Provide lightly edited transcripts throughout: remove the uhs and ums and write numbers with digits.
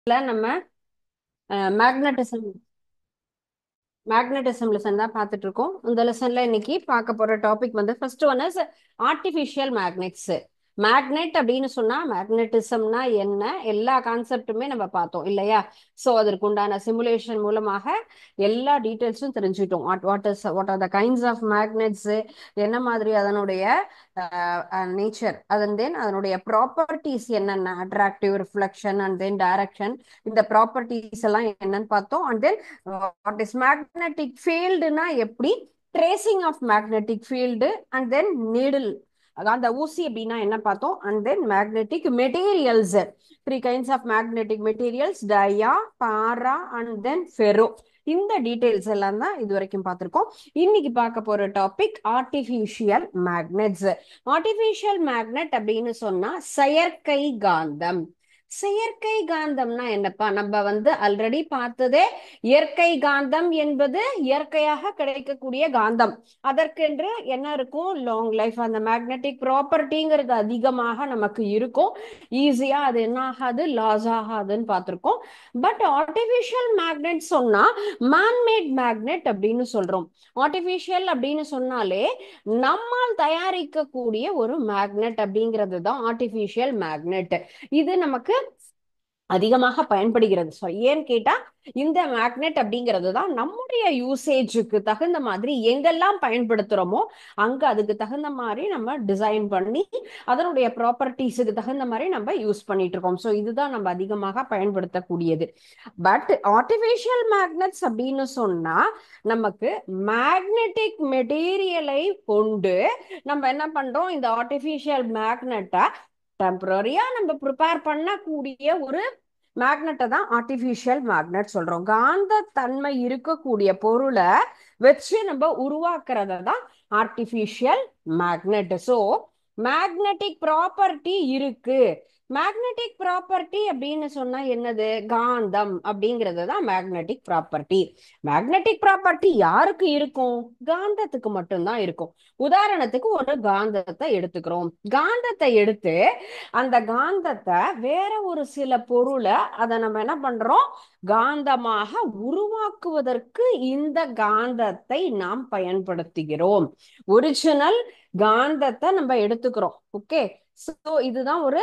நம்ம magnetism magnetism lesson தான் பார்த்துட்டு இருக்கோம். இந்த லெசன்ல இன்னைக்கு பார்க்க போற டாபிக் வந்து first one is artificial magnets. Magnet அப்படின்னு சொன்னா மேக்னட்டிசம்னா என்ன, எல்லா கான்செப்டுமே நம்ம பார்த்தோம் இல்லையா? ஸோ அதற்கு உண்டான சிமுலேஷன் மூலமாக எல்லா டீட்டெயில்ஸும் தெரிஞ்சுட்டோம். What are the kinds of magnets, என்ன மாதிரி அதனுடைய நேச்சர், அதன் தென் அதனுடைய ப்ராப்பர்ட்டிஸ் என்னென்ன, attractive, reflection and then direction, இந்த ப்ராப்பர்ட்டிஸ் எல்லாம் என்னன்னு பார்த்தோம். And then what is magnetic ஃபீல்டுனா எப்படி, tracing of magnetic field, and then needle அந்த ஊசி அப்படின்னா என்ன பார்த்தோம். And then magnetic materials, three kinds of magnetic materials, dia, para and then ferro. இந்த டீடைல்ஸ் எல்லாம் தான் இது வரைக்கும் பார்த்திருக்கோம். இன்னைக்கு பார்க்க போற topic artificial magnets. Artificial magnet அப்படின்னு சொன்னா செயற்கை காந்தம். செயற்கை காந்தம்னா என்னப்பா? நம்ம வந்து ஆல்ரெடி பார்த்ததே இயற்கை காந்தம் என்பது இயற்கையாக கிடைக்கக்கூடிய காந்தம். அதற்கென்று என்ன இருக்கும்? லாங் லைஃப், அந்த மேக்னெட்டிக் ப்ராப்பர்ட்டிங்கிறது அதிகமாக நமக்கு இருக்கும். ஈஸியா அது என்ன ஆகாது, லாஸ் ஆகாதுன்னு பார்த்திருக்கோம். பட் ஆர்டிபிஷியல் மேக்னெட் சொன்னா மேன்மேட் மேக்னெட் அப்படின்னு சொல்றோம். ஆர்டிபிஷியல் அப்படின்னு சொன்னாலே நம்மால் தயாரிக்கக்கூடிய ஒரு மேக்னெட் அப்படிங்கிறது தான் ஆர்டிபிஷியல் மேக்னெட். இது நமக்கு அதிகமாக பயன்படுகிறது. ஸோ ஏன்னு கேட்டா இந்த மேக்னெட் அப்படிங்கிறது தான் நம்முடைய யூசேஜுக்கு தகுந்த மாதிரி எங்கெல்லாம் பயன்படுத்துறோமோ அங்க அதுக்கு தகுந்த மாதிரி நம்ம டிசைன் பண்ணி அதனுடைய ப்ராப்பர்ட்டிஸுக்கு தகுந்த மாதிரி நம்ம யூஸ் பண்ணிட்டு இருக்கோம். ஸோ இதுதான் நம்ம அதிகமாக பயன்படுத்தக்கூடியது. பட் ஆர்டிஃபிஷியல் மேக்னெட்ஸ் அப்படின்னு சொன்னா நமக்கு மேக்னெட்டிக் மெட்டீரியலை கொண்டு நம்ம என்ன பண்றோம், இந்த ஆர்டிஃபிஷியல் மேக்னெட்டை டெம்பரரியா நம்ம ப்ரிப்பேர் பண்ணக்கூடிய ஒரு மேக்னெட்டை தான் ஆர்டிபிஷியல் மேக்னெட் சொல்றோம். காந்த தன்மை இருக்கக்கூடிய பொருளை வச்சு நம்ம உருவாக்குறத தான் artificial magnet. So magnetic property இருக்கு. மேக்னெட்டிக் ப்ராப்பர்ட்டி அப்படின்னு சொன்னா என்னது? காந்தம் அப்படிங்கிறது தான் மேக்னெட்டிக் ப்ராப்பர்ட்டி. மேக்னெட்டிக் ப்ராப்பர்ட்டி யாருக்கு இருக்கும்? காந்தத்துக்கு மட்டும்தான் இருக்கும். உதாரணத்துக்கு ஒரு காந்தத்தை எடுத்துக்கிறோம். காந்தத்தை எடுத்து அந்த காந்தத்தை வேற ஒரு சில பொருளை அதை நம்ம என்ன பண்றோம், காந்தமாக உருவாக்குவதற்கு இந்த காந்தத்தை நாம் பயன்படுத்துகிறோம். ஒரிஜினல் காந்தத்தை நம்ம எடுத்துக்கிறோம். ஓகே, சோ இதுதான் ஒரு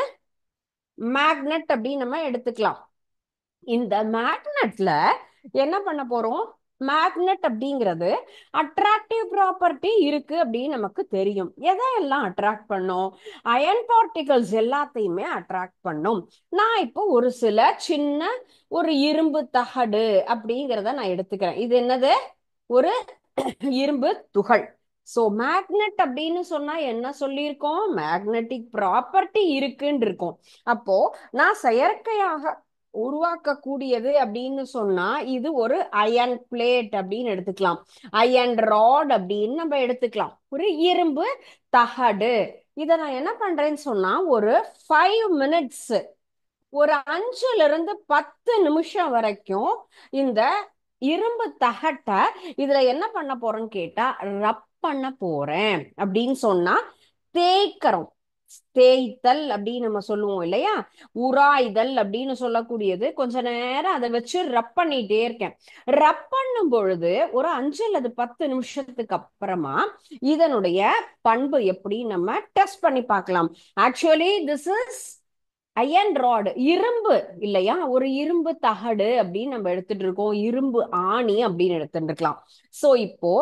மேக்னெட் அப்படின்னு நம்ம எடுத்துக்கலாம். இந்த மேக்னெட்ல என்ன பண்ண போறோம்? மேக்னெட் அப்படிங்கிறது அட்ராக்டிவ் ப்ராப்பர்ட்டி இருக்கு அப்படின்னு நமக்கு தெரியும். எதையெல்லாம் அட்ராக்ட் பண்ணும்? அயன் பார்ட்டிகல்ஸ் எல்லாத்தையுமே அட்ராக்ட் பண்ணும். நான் இப்போ ஒரு சில சின்ன ஒரு இரும்பு தகடு அப்படிங்கிறத நான் எடுத்துக்கிறேன். இது என்னது? ஒரு இரும்பு துகள். சோ மேக்னெட் அப்படின்னு சொன்னா என்ன சொல்லியிருக்கோம்? மேக்னெட்டிக் ப்ராப்பர்ட்டி இருக்குன்னு இருக்கும். அப்போ நான் செயற்கையாக உருவாக்கக்கூடியது அப்படின்னு சொன்னா இது ஒரு அயன் பிளேட் அப்படின்னு எடுத்துக்கலாம். அயன் ராட் அப்படின்னு நம்ம எடுத்துக்கலாம். ஒரு இரும்பு தகடு. இதை நான் என்ன பண்றேன்னு சொன்னா ஒரு 5 மினிட்ஸ், ஒரு 5 லிருந்து 10 நிமிஷம் வரைக்கும் இந்த இரும்பு தகட்டை இதுல என்ன பண்ண போறேன்னு கேட்டா ரப் பண்ண போறேன். அப்படின்னு சொன்னா தேய்க்கிறோம். தேய்த்தல் அப்படின்னு நம்ம சொல்லுவோம் இல்லையா? உராய்தல் அப்படின்னு சொல்லக்கூடியது. கொஞ்ச நேரம் அதை வச்சு ரப் பண்ணிட்டே இருக்கேன். ரப் பண்ணும் பொழுது ஒரு 5 அல்லது 10 நிமிஷத்துக்கு அப்புறமா இதனுடைய பண்பு எப்படி நம்ம டெஸ்ட் பண்ணி பார்க்கலாம். Actually this is iron rod, இரும்பு இல்லையா? ஒரு இரும்பு தகடு அப்படின்னு நம்ம எடுத்துட்டு இருக்கோம். இரும்பு ஆணி அப்படின்னு எடுத்துட்டு இருக்கலாம். சோ இப்போ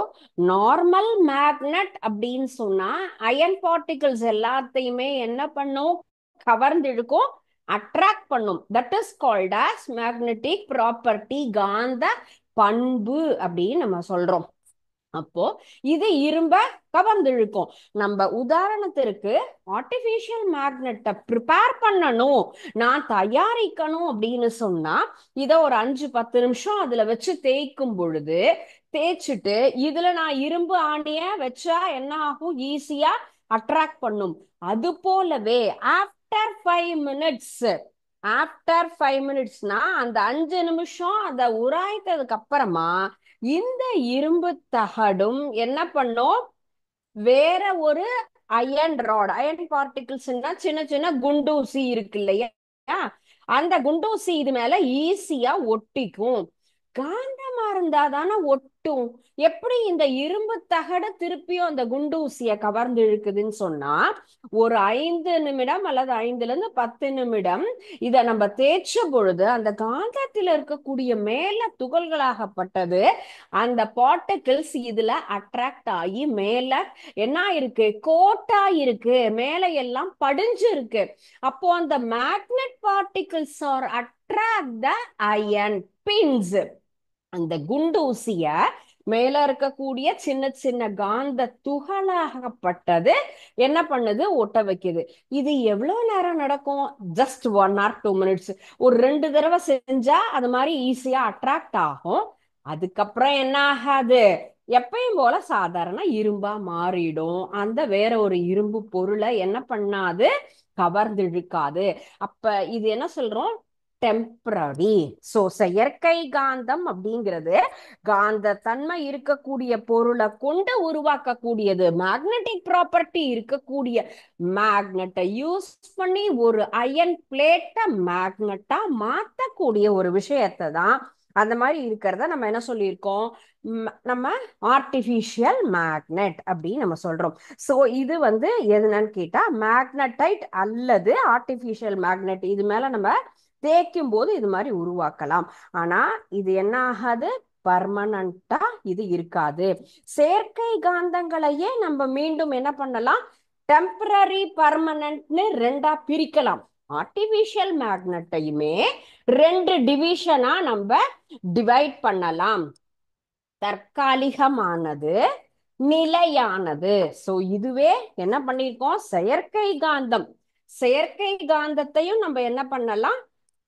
நார்மல் மேக்னெட் அப்படின்னு சொன்னா அயன் பார்ட்டிகிள்ஸ் எல்லாத்தையுமே என்ன பண்ணும்? கவர்ந்து இழுக்கும், அட்ராக்ட் பண்ணும். That is called as magnetic property, காந்த பண்பு அப்படின்னு நம்ம சொல்றோம். அப்போ இது இரும்ப கவர்ந்து இழுக்கும். நம்ம உதாரணத்திற்கு ஆர்டிபிஷியல் மேக்னெட்டை ப்ரிப்பேர் பண்ணணும், நான் தயாரிக்கணும் அப்படின்னு சொன்னா இதை ஒரு 5-10 நிமிஷம் அதுல வச்சு தேய்க்கும் பொழுது, தேய்ச்சிட்டு இதுல நான் இரும்பு ஆணிய வச்சா என்ன ஆகும்? ஈஸியா அட்ராக்ட் பண்ணும். அது போலவே ஆஃப்டர் 5 மினிட்ஸ்னா அந்த 5 நிமிஷம் அதை உராய்த்ததுக்கு அப்புறமா இந்த இரும்பு தகடும் என்ன பண்ணும்? வேற ஒரு அயன் ராட், அயன் பார்ட்டிகிள்ஸ்னா சின்ன சின்ன குண்டூசி இருக்கு இல்லையா? அந்த குண்டூசி இது மேல ஈஸியா ஒட்டிக்கும். காந்தமா இருந்தா தானே ஒட்டும். எப்படி இந்த இரும்பு தகடு திருப்பியும் அந்த குண்டூசிய கவர்ந்து இழுக்குதுன்னு சொன்னா, ஒரு 5 நிமிடம் அல்லது 5 to 10 நிமிடம் இத நம்ம தேய்ச்ச பொழுது அந்த காந்தத்தில் இருக்கக்கூடிய மேல துகள்களாகப்பட்டது அந்த பார்ட்டிகிள்ஸ் இதுல அட்ராக்ட் ஆகி மேல என்ன இருக்கு, கோட்டா இருக்கு, மேல எல்லாம் படிஞ்சு இருக்கு. அப்போ அந்த magnet particles are attract the iron pins. அந்த குண்டூசிய மேல இருக்கக்கூடிய சின்ன சின்ன காந்த துகளாகப்பட்டது என்ன பண்ணுது, ஒட்ட வைக்குது. இது எவ்வளவு நேரம் நடக்கும்? Just 1 or 2 minutes. ஒரு 2 தடவை செஞ்சா அது மாதிரி ஈஸியா அட்ராக்ட் ஆகும். அதுக்கப்புறம் என்ன ஆகாது, எப்பயும் போல சாதாரண இரும்பா மாறிடும். அந்த வேற ஒரு இரும்பு பொருளை என்ன பண்ணாது, கவர்ந்து இழுக்காது. அப்ப இது என்ன சொல்றோம், டெம்பரரி. சோ செயற்கை காந்தம் அப்படிங்கிறது காந்த தன்மை இருக்கக்கூடிய பொருளை கொண்டு உருவாக்கக்கூடியது. மேக்னெட்டிக் ப்ராப்பர்ட்டி இருக்கக்கூடிய மேக்னெட்டை யூஸ் பண்ணி ஒரு அயன் பிளேட்டை மேக்னெட்டா மாத்தக்கூடிய ஒரு விஷயத்தை தான் அந்த மாதிரி இருக்கிறத நம்ம என்ன சொல்லியிருக்கோம், நம்ம ஆர்டிபிஷியல் மேக்னெட் அப்படின்னு நம்ம சொல்றோம். சோ இது வந்து எதுன்னு கேட்டா மேக்னடைட் அல்லது ஆர்டிபிஷியல் மேக்னெட். இது மேல நம்ம தேய்க்கும் போது இது மாதிரி உருவாக்கலாம். ஆனா இது என்ன ஆகாது, பர்மனண்டா இது இருக்காது. செயற்கை காந்தங்களையே நம்ம மீண்டும் என்ன பண்ணலாம், டெம்பரரி பர்மனன்ட்னு ரெண்டா பிரிக்கலாம். ஆர்டிபிஷியல் மேக்னெட்டையுமே 2 டிவிஷனா நம்ம டிவைட் பண்ணலாம். தற்காலிகமானது, நிலையானது. சோ இதுவே என்ன பண்ணிருக்கோம், செயற்கை காந்தம். செயற்கை காந்தத்தையும் நம்ம என்ன பண்ணலாம்,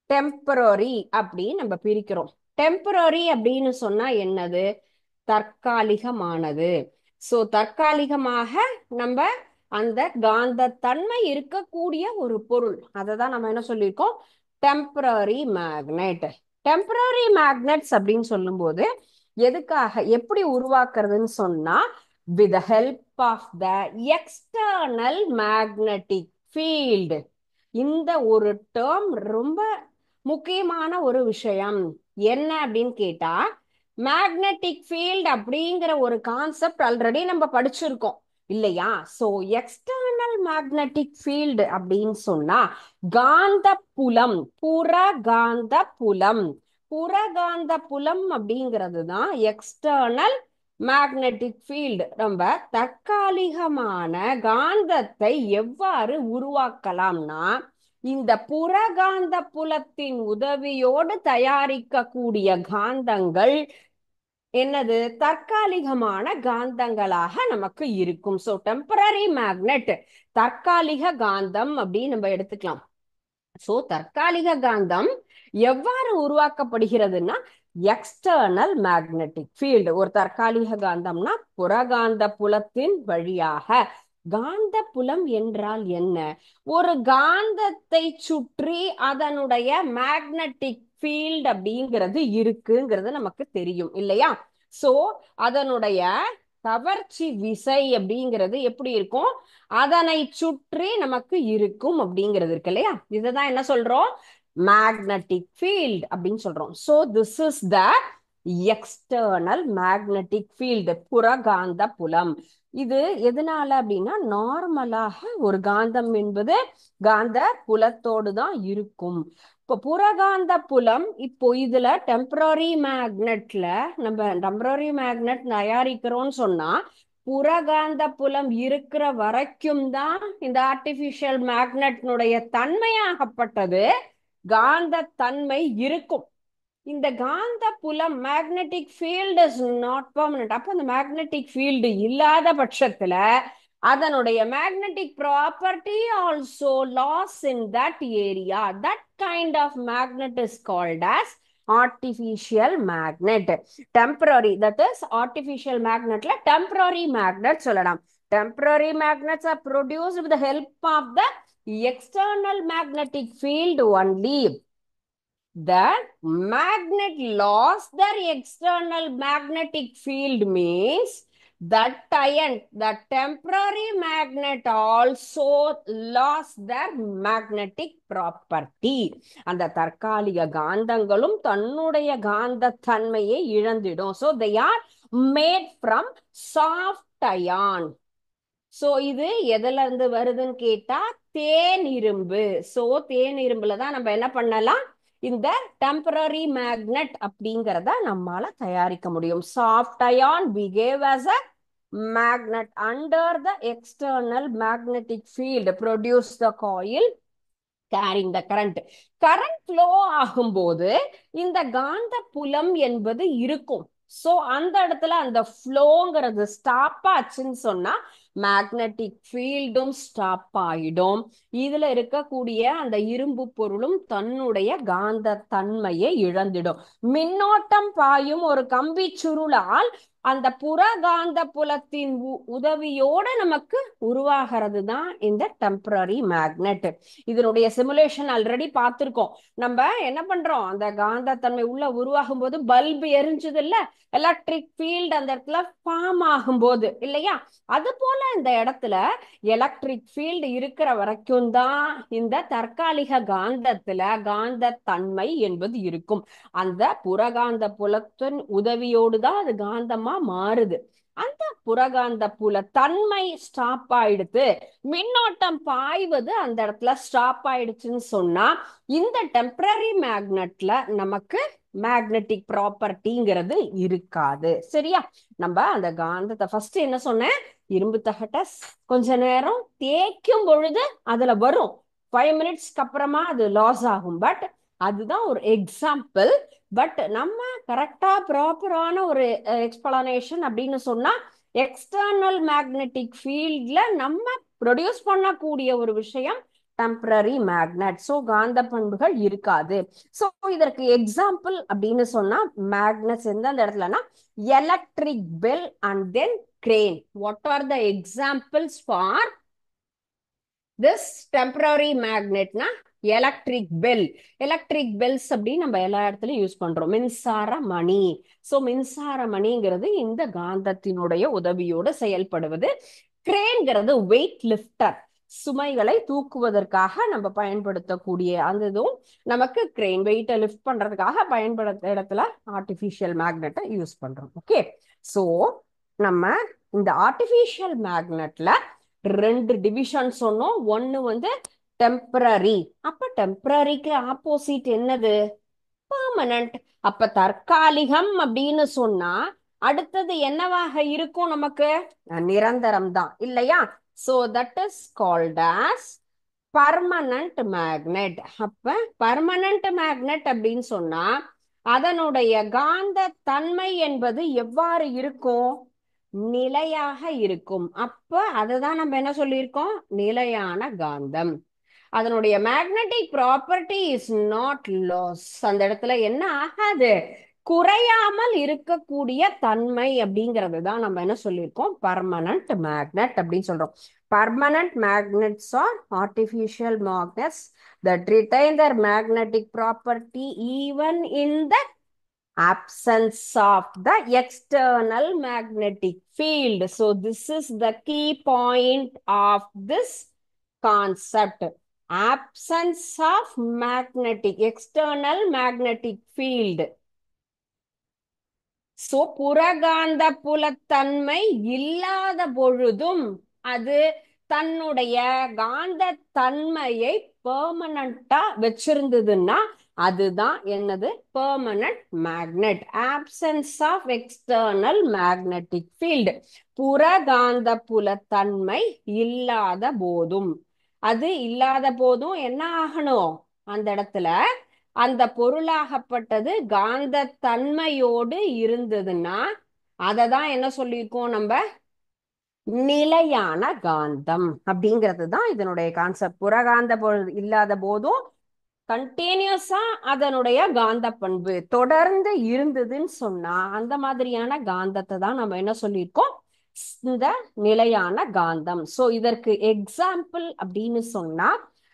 டெம்பரரி அப்படின்னு நம்ம பிரிக்கிறோம். டெம்பரரி அப்படின்னு சொன்னா என்னது, தற்காலிகமானது. சோ தற்காலிகமாக நம்ம அந்த காந்த தன்மை இருக்கக்கூடிய ஒரு பொருள், அதை தான் நம்ம என்ன சொல்லியிருக்கோம், டெம்பரரி மேக்னெட். டெம்பரரி மேக்னெட்ஸ் அப்படின்னு சொல்லும்போது எதுக்காக எப்படி உருவாக்குறதுன்னு சொன்னா, with the help of the external magnetic field. இந்த ஒரு டேர்ம் ரொம்ப முக்கியமான ஒரு விஷயம். என்ன அப்படின்னு கேட்டா, மேக்னெட்டிக் ஃபீல்ட் அப்படிங்கிற ஒரு கான்செப்ட் ஆல்ரெடி நம்ம படிச்சிருக்கோம் இல்லையா? சோ எக்ஸ்டர்னல் மேக்னெட்டிக் ஃபீல்டு அப்படின்னு சொன்னா காந்த புலம், புறகாந்த புலம். புறகாந்த புலம் அப்படிங்கிறது தான் எக்ஸ்டர்னல் மேக்னெட்டிக் ஃபீல்டு. நம்ம தற்காலிகமான காந்தத்தை எவ்வாறு உருவாக்கலாம்னா, இந்த புறகாந்த புலத்தின் உதவியோடு தயாரிக்கக்கூடிய காந்தங்கள் என்னது, தற்காலிகமான காந்தங்களாக நமக்கு இருக்கும். சோ டெம்பரரி மேக்னெட், தற்காலிக காந்தம் அப்படின்னு நம்ம எடுத்துக்கலாம். சோ தற்காலிக காந்தம் எவ்வாறு உருவாக்கப்படுகிறதுன்னா, எக்ஸ்டர்னல் மேக்னெட்டிக் ஃபீல்டு. ஒரு தற்காலிக காந்தம்னா புறகாந்த புலத்தின் வழியாக. காந்த புலம் என்றால் என்ன, ஒரு காந்தத்தை சுற்றி அதனுடைய மேக்னெட்டிக் ஃபீல்டு அப்படிங்கிறது இருக்குங்கிறது நமக்கு தெரியும் இல்லையா? சோ அதனுடைய கவர்ச்சி விசை அப்படிங்கிறது எப்படி இருக்கும், அதனை சுற்றி நமக்கு இருக்கும் அப்படிங்கிறது இருக்கு இல்லையா? இதுதான் என்ன சொல்றோம், மேக்னெட்டிக் ஃபீல்ட் அப்படின்னு சொல்றோம். So this is the external magnetic field, புறகாந்த புலம். இது எதனால அப்படின்னா, நார்மலாக ஒரு காந்தம் என்பது காந்த புலத்தோடு தான் இருக்கும். இப்போ புறகாந்த புலம், இப்போ இதுல டெம்பரரி மேக்னெட்ல நம்ம டெம்பரரி மேக்னெட் தயாரிக்கிறோம்னு சொன்னா புறகாந்த புலம் இருக்கிற வரைக்கும் தான் இந்த ஆர்டிபிஷியல் மேக்னெட்னுடைய தன்மையாகப்பட்டது காந்த தன்மை இருக்கும். இந்த காந்த புலம் magnetic field is not permanent. அப்ப அந்த மேக்னெட்டிக் ஃபீல்டு இல்லாத பட்சத்துல அதனுடைய magnetic property also loss in that area. That kind of magnet is called as artificial magnet. Temporary, that is artificial magnetல temporary magnet சொல்லலாம். Temporary magnets are produced with the help of the external magnetic field only. The magnet lost their external magnetic field means that ion, the temporary magnet also lost their magnetic property. அந்த தற்காலிக காந்தங்களும் தன்னுடைய காந்த தன்மையை இழந்திடும். So they are made from soft ion. So இது எதுல இருந்து வருதுன்னு கேட்டா தேன் இரும்பு. சோ தேன் இரும்புல தான் நம்ம என்ன பண்ணலாம், இந்த டெம்பரரி மேக்னெட் அப்படிங்கறத நம்மால தயாரிக்க முடியும். Soft iron behave as a magnet under the external magnetic field, produce the coil carrying the current. Current flow ஆகும்போது இந்த காந்த புலம் என்பது இருக்கும். சோ அந்த இடத்துல அந்த ஃப்ளோங்கிறது ஸ்டாப் ஆச்சுன்னு சொன்னா மேக்னெட்டிக் ஃபீல்டும் ஸ்டாப் ஆயிடும். இதுல இருக்கக்கூடிய அந்த இரும்பு பொருளும் தன்னுடைய காந்த தன்மையை இழந்திடும். மின்னோட்டம் பாயும் ஒரு கம்பி சுருளால் அந்த புறகாந்த புலத்தின் உதவியோட நமக்கு உருவாகிறது தான் இந்த டெம்பரரி மேக்னெட். இதனுடைய சிமுலேஷன் ஆல்ரெடி பார்த்திருக்கோம். நம்ம என்ன பண்றோம், அந்த காந்த தன்மை உள்ள உருவாகும் போது பல்பு எரிஞ்சது இல்ல, எலக்ட்ரிக் ஃபீல்டு அந்த இடத்துல ஃபார்ம் ஆகும் போது இல்லையா, அது போல இந்த இடத்துல எலக்ட்ரிக் ஃபீல்டு இருக்கிற வரைக்கும் தான் இந்த தற்காலிக காந்தத்துல காந்த தன்மை என்பது இருக்கும். அந்த புறகாந்த புலத்தின் உதவியோடு தான் அது காந்தமா மாறுது. அந்த புறகாந்த புல தன்மை ஸ்டாப் ஆயிடுது, மின்னோட்டம் பாய்வது அந்த இடத்துல ஸ்டாப் ஆயிடுச்சுன்னு சொன்னா இந்த டெம்பரரி மேக்னெட்ல நமக்கு மேக்னெட்டிக் ப்ராப்பர்ட்டிங்கிறது இருக்காது. சரியா? நம்ம அந்த காந்தத்தை ஃபர்ஸ்ட் என்ன சொன்னேன், இரும்பு தகட்ட கொஞ்ச நேரம் தேய்க்கும் பொழுது அதுல வரும், 5 மினிட்ஸ்க்கு அப்புறமா அது லாஸ் ஆகும். பட் அதுதான் ஒரு எக்ஸாம்பிள். பட் நம்ம கரெக்டா ப்ராப்பரான ஒரு எக்ஸ்பிளனேஷன் அப்படின்னு சொன்னா எக்ஸ்டர்னல் மேக்னெட்டிக் ஃபீல்ட்ல நம்ம ப்ரொடியூஸ் பண்ணக்கூடிய ஒரு விஷயம் டெம்பரரி மேக்னெட். ஸோ காந்த பண்புகள் இருக்காது. ஸோ இதற்கு எக்ஸாம்பிள் அப்படின்னு சொன்னா மேக்னெட்ஸ் எந்தெந்த இடத்துலனா electric bell and then crane. What are the examples for this temporary magnet na? Electric bell. Electric bells அப்படின்னு நம்ம எல்லா இடத்துலயும் யூஸ் பண்றோம். மின்சார மணி. சோ மின்சார மணிங்கிறது இந்த காந்தத்தினுடைய உதவியோடு செயல்படுவது. கிரேன்ங்கிறது வெயிட் லிஃப்டர், சுமைகளை தூக்குவதற்காக நம்ம பயன்படுத்தக்கூடிய அந்த இதுவும் நமக்கு கிரெயின் வெயிட்டை லிஃப்ட் பண்றதுக்காக பயன்படுத்த இடத்துல ஆர்டிபிஷியல் மேக்னெட்டை யூஸ் பண்றோம். ஓகே, சோ நம்ம இந்த ஆர்டிபிஷியல் மேக்னெட்ல 2 டிவிஷன் சொன்னோம். ஒன்னு வந்து டெம்பரரி. அப்ப டெம்பரரிக்கு ஆப்போசிட் என்னது, பெர்மனன்ட். அப்ப தற்காலிகம் அப்படின்னு சொன்னா அடுத்தது என்னவாக இருக்கும், நமக்கு நிரந்தரம் தான் இல்லையா? So that is called as permanent magnet. அப்ப பர்மனன்ட் மேக்னெட் அப்படின்னு சொன்னா அதனுடைய காந்த தன்மை என்பது எவ்வாறு இருக்கும், நிலையாக இருக்கும். அப்ப அதுதான் நம்ம என்ன சொல்லியிருக்கோம், நிலையான காந்தம். அதனுடைய magnetic property is not loss. அந்த இடத்துல என்ன ஆகாது, குறையாமல் இருக்கக்கூடிய தன்மை அப்படிங்கிறது தான் நம்ம என்ன சொல்லியிருக்கோம், பர்மனன்ட் மேக்னெட் அப்படின்னு சொல்றோம். Permanent magnets are artificial magnets that retain their magnetic property even in the absence of the external magnetic field. So this is the key point of this concept. Absence of external magnetic field. So புறகாந்த புலத்தன்மை இல்லாத பொழுதும் அது தன்னுடைய காந்த தன்மையை பெர்மனண்டா வச்சிருந்ததுன்னா அதுதான் என்னது, permanent magnet. Absence of external magnetic field, புறகாந்த புலத்தன்மை இல்லாத போதும். அது இல்லாத போதும் என்ன ஆகணும், அந்த இடத்துல அந்த பொருளாகப்பட்டது காந்த தன்மையோடு இருந்ததுன்னா அதை தான் என்ன சொல்லியிருக்கோம் நம்ம, நிலையான காந்தம் அப்படிங்கிறது தான் இதனுடைய கான்செப்ட். புறகாந்த பொருள் இல்லாத போதும் கண்டினியூஸா அதனுடைய காந்த பண்பு தொடர்ந்து இருந்ததுன்னு சொன்னா அந்த மாதிரியான காந்தத்தை தான் நம்ம என்ன சொல்லியிருக்கோம், இந்த நிலையான காந்தம். சோ இதற்கு எக்ஸாம்பிள் அப்படின்னு சொன்னா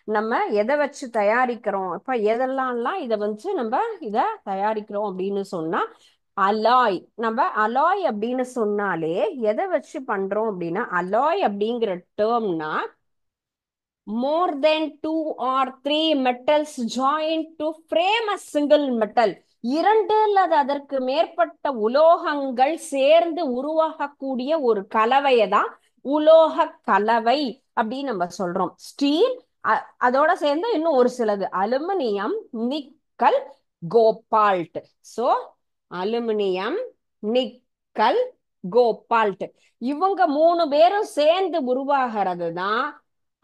நம்ம எதை வச்சு தயாரிக்கிறோம், இப்ப எதெல்லாம் இதை வந்து நம்ம இதை தயாரிக்கிறோம் அப்படின்னு சொன்னா அலாய். நம்ம அலாய் அப்படின்னு சொன்னாலே எதை வச்சு பண்றோம் அப்படின்னா, அலாய் அப்படிங்கிற டேர்ம்னா more than two or three metals joined to frame a single metal. இரண்டு அல்லது அதற்கு மேற்பட்ட உலோகங்கள் சேர்ந்து உருவாகக்கூடிய ஒரு கலவையை தான் உலோக கலவை அப்படின்னு நம்ம சொல்றோம். ஸ்டீல், அதோட சேர்ந்து இன்னும் ஒரு சிலது aluminium, nickel, cobalt. So aluminium, nickel, cobalt, இவங்க மூணு பேரும் சேர்ந்து உருவாகிறது தான்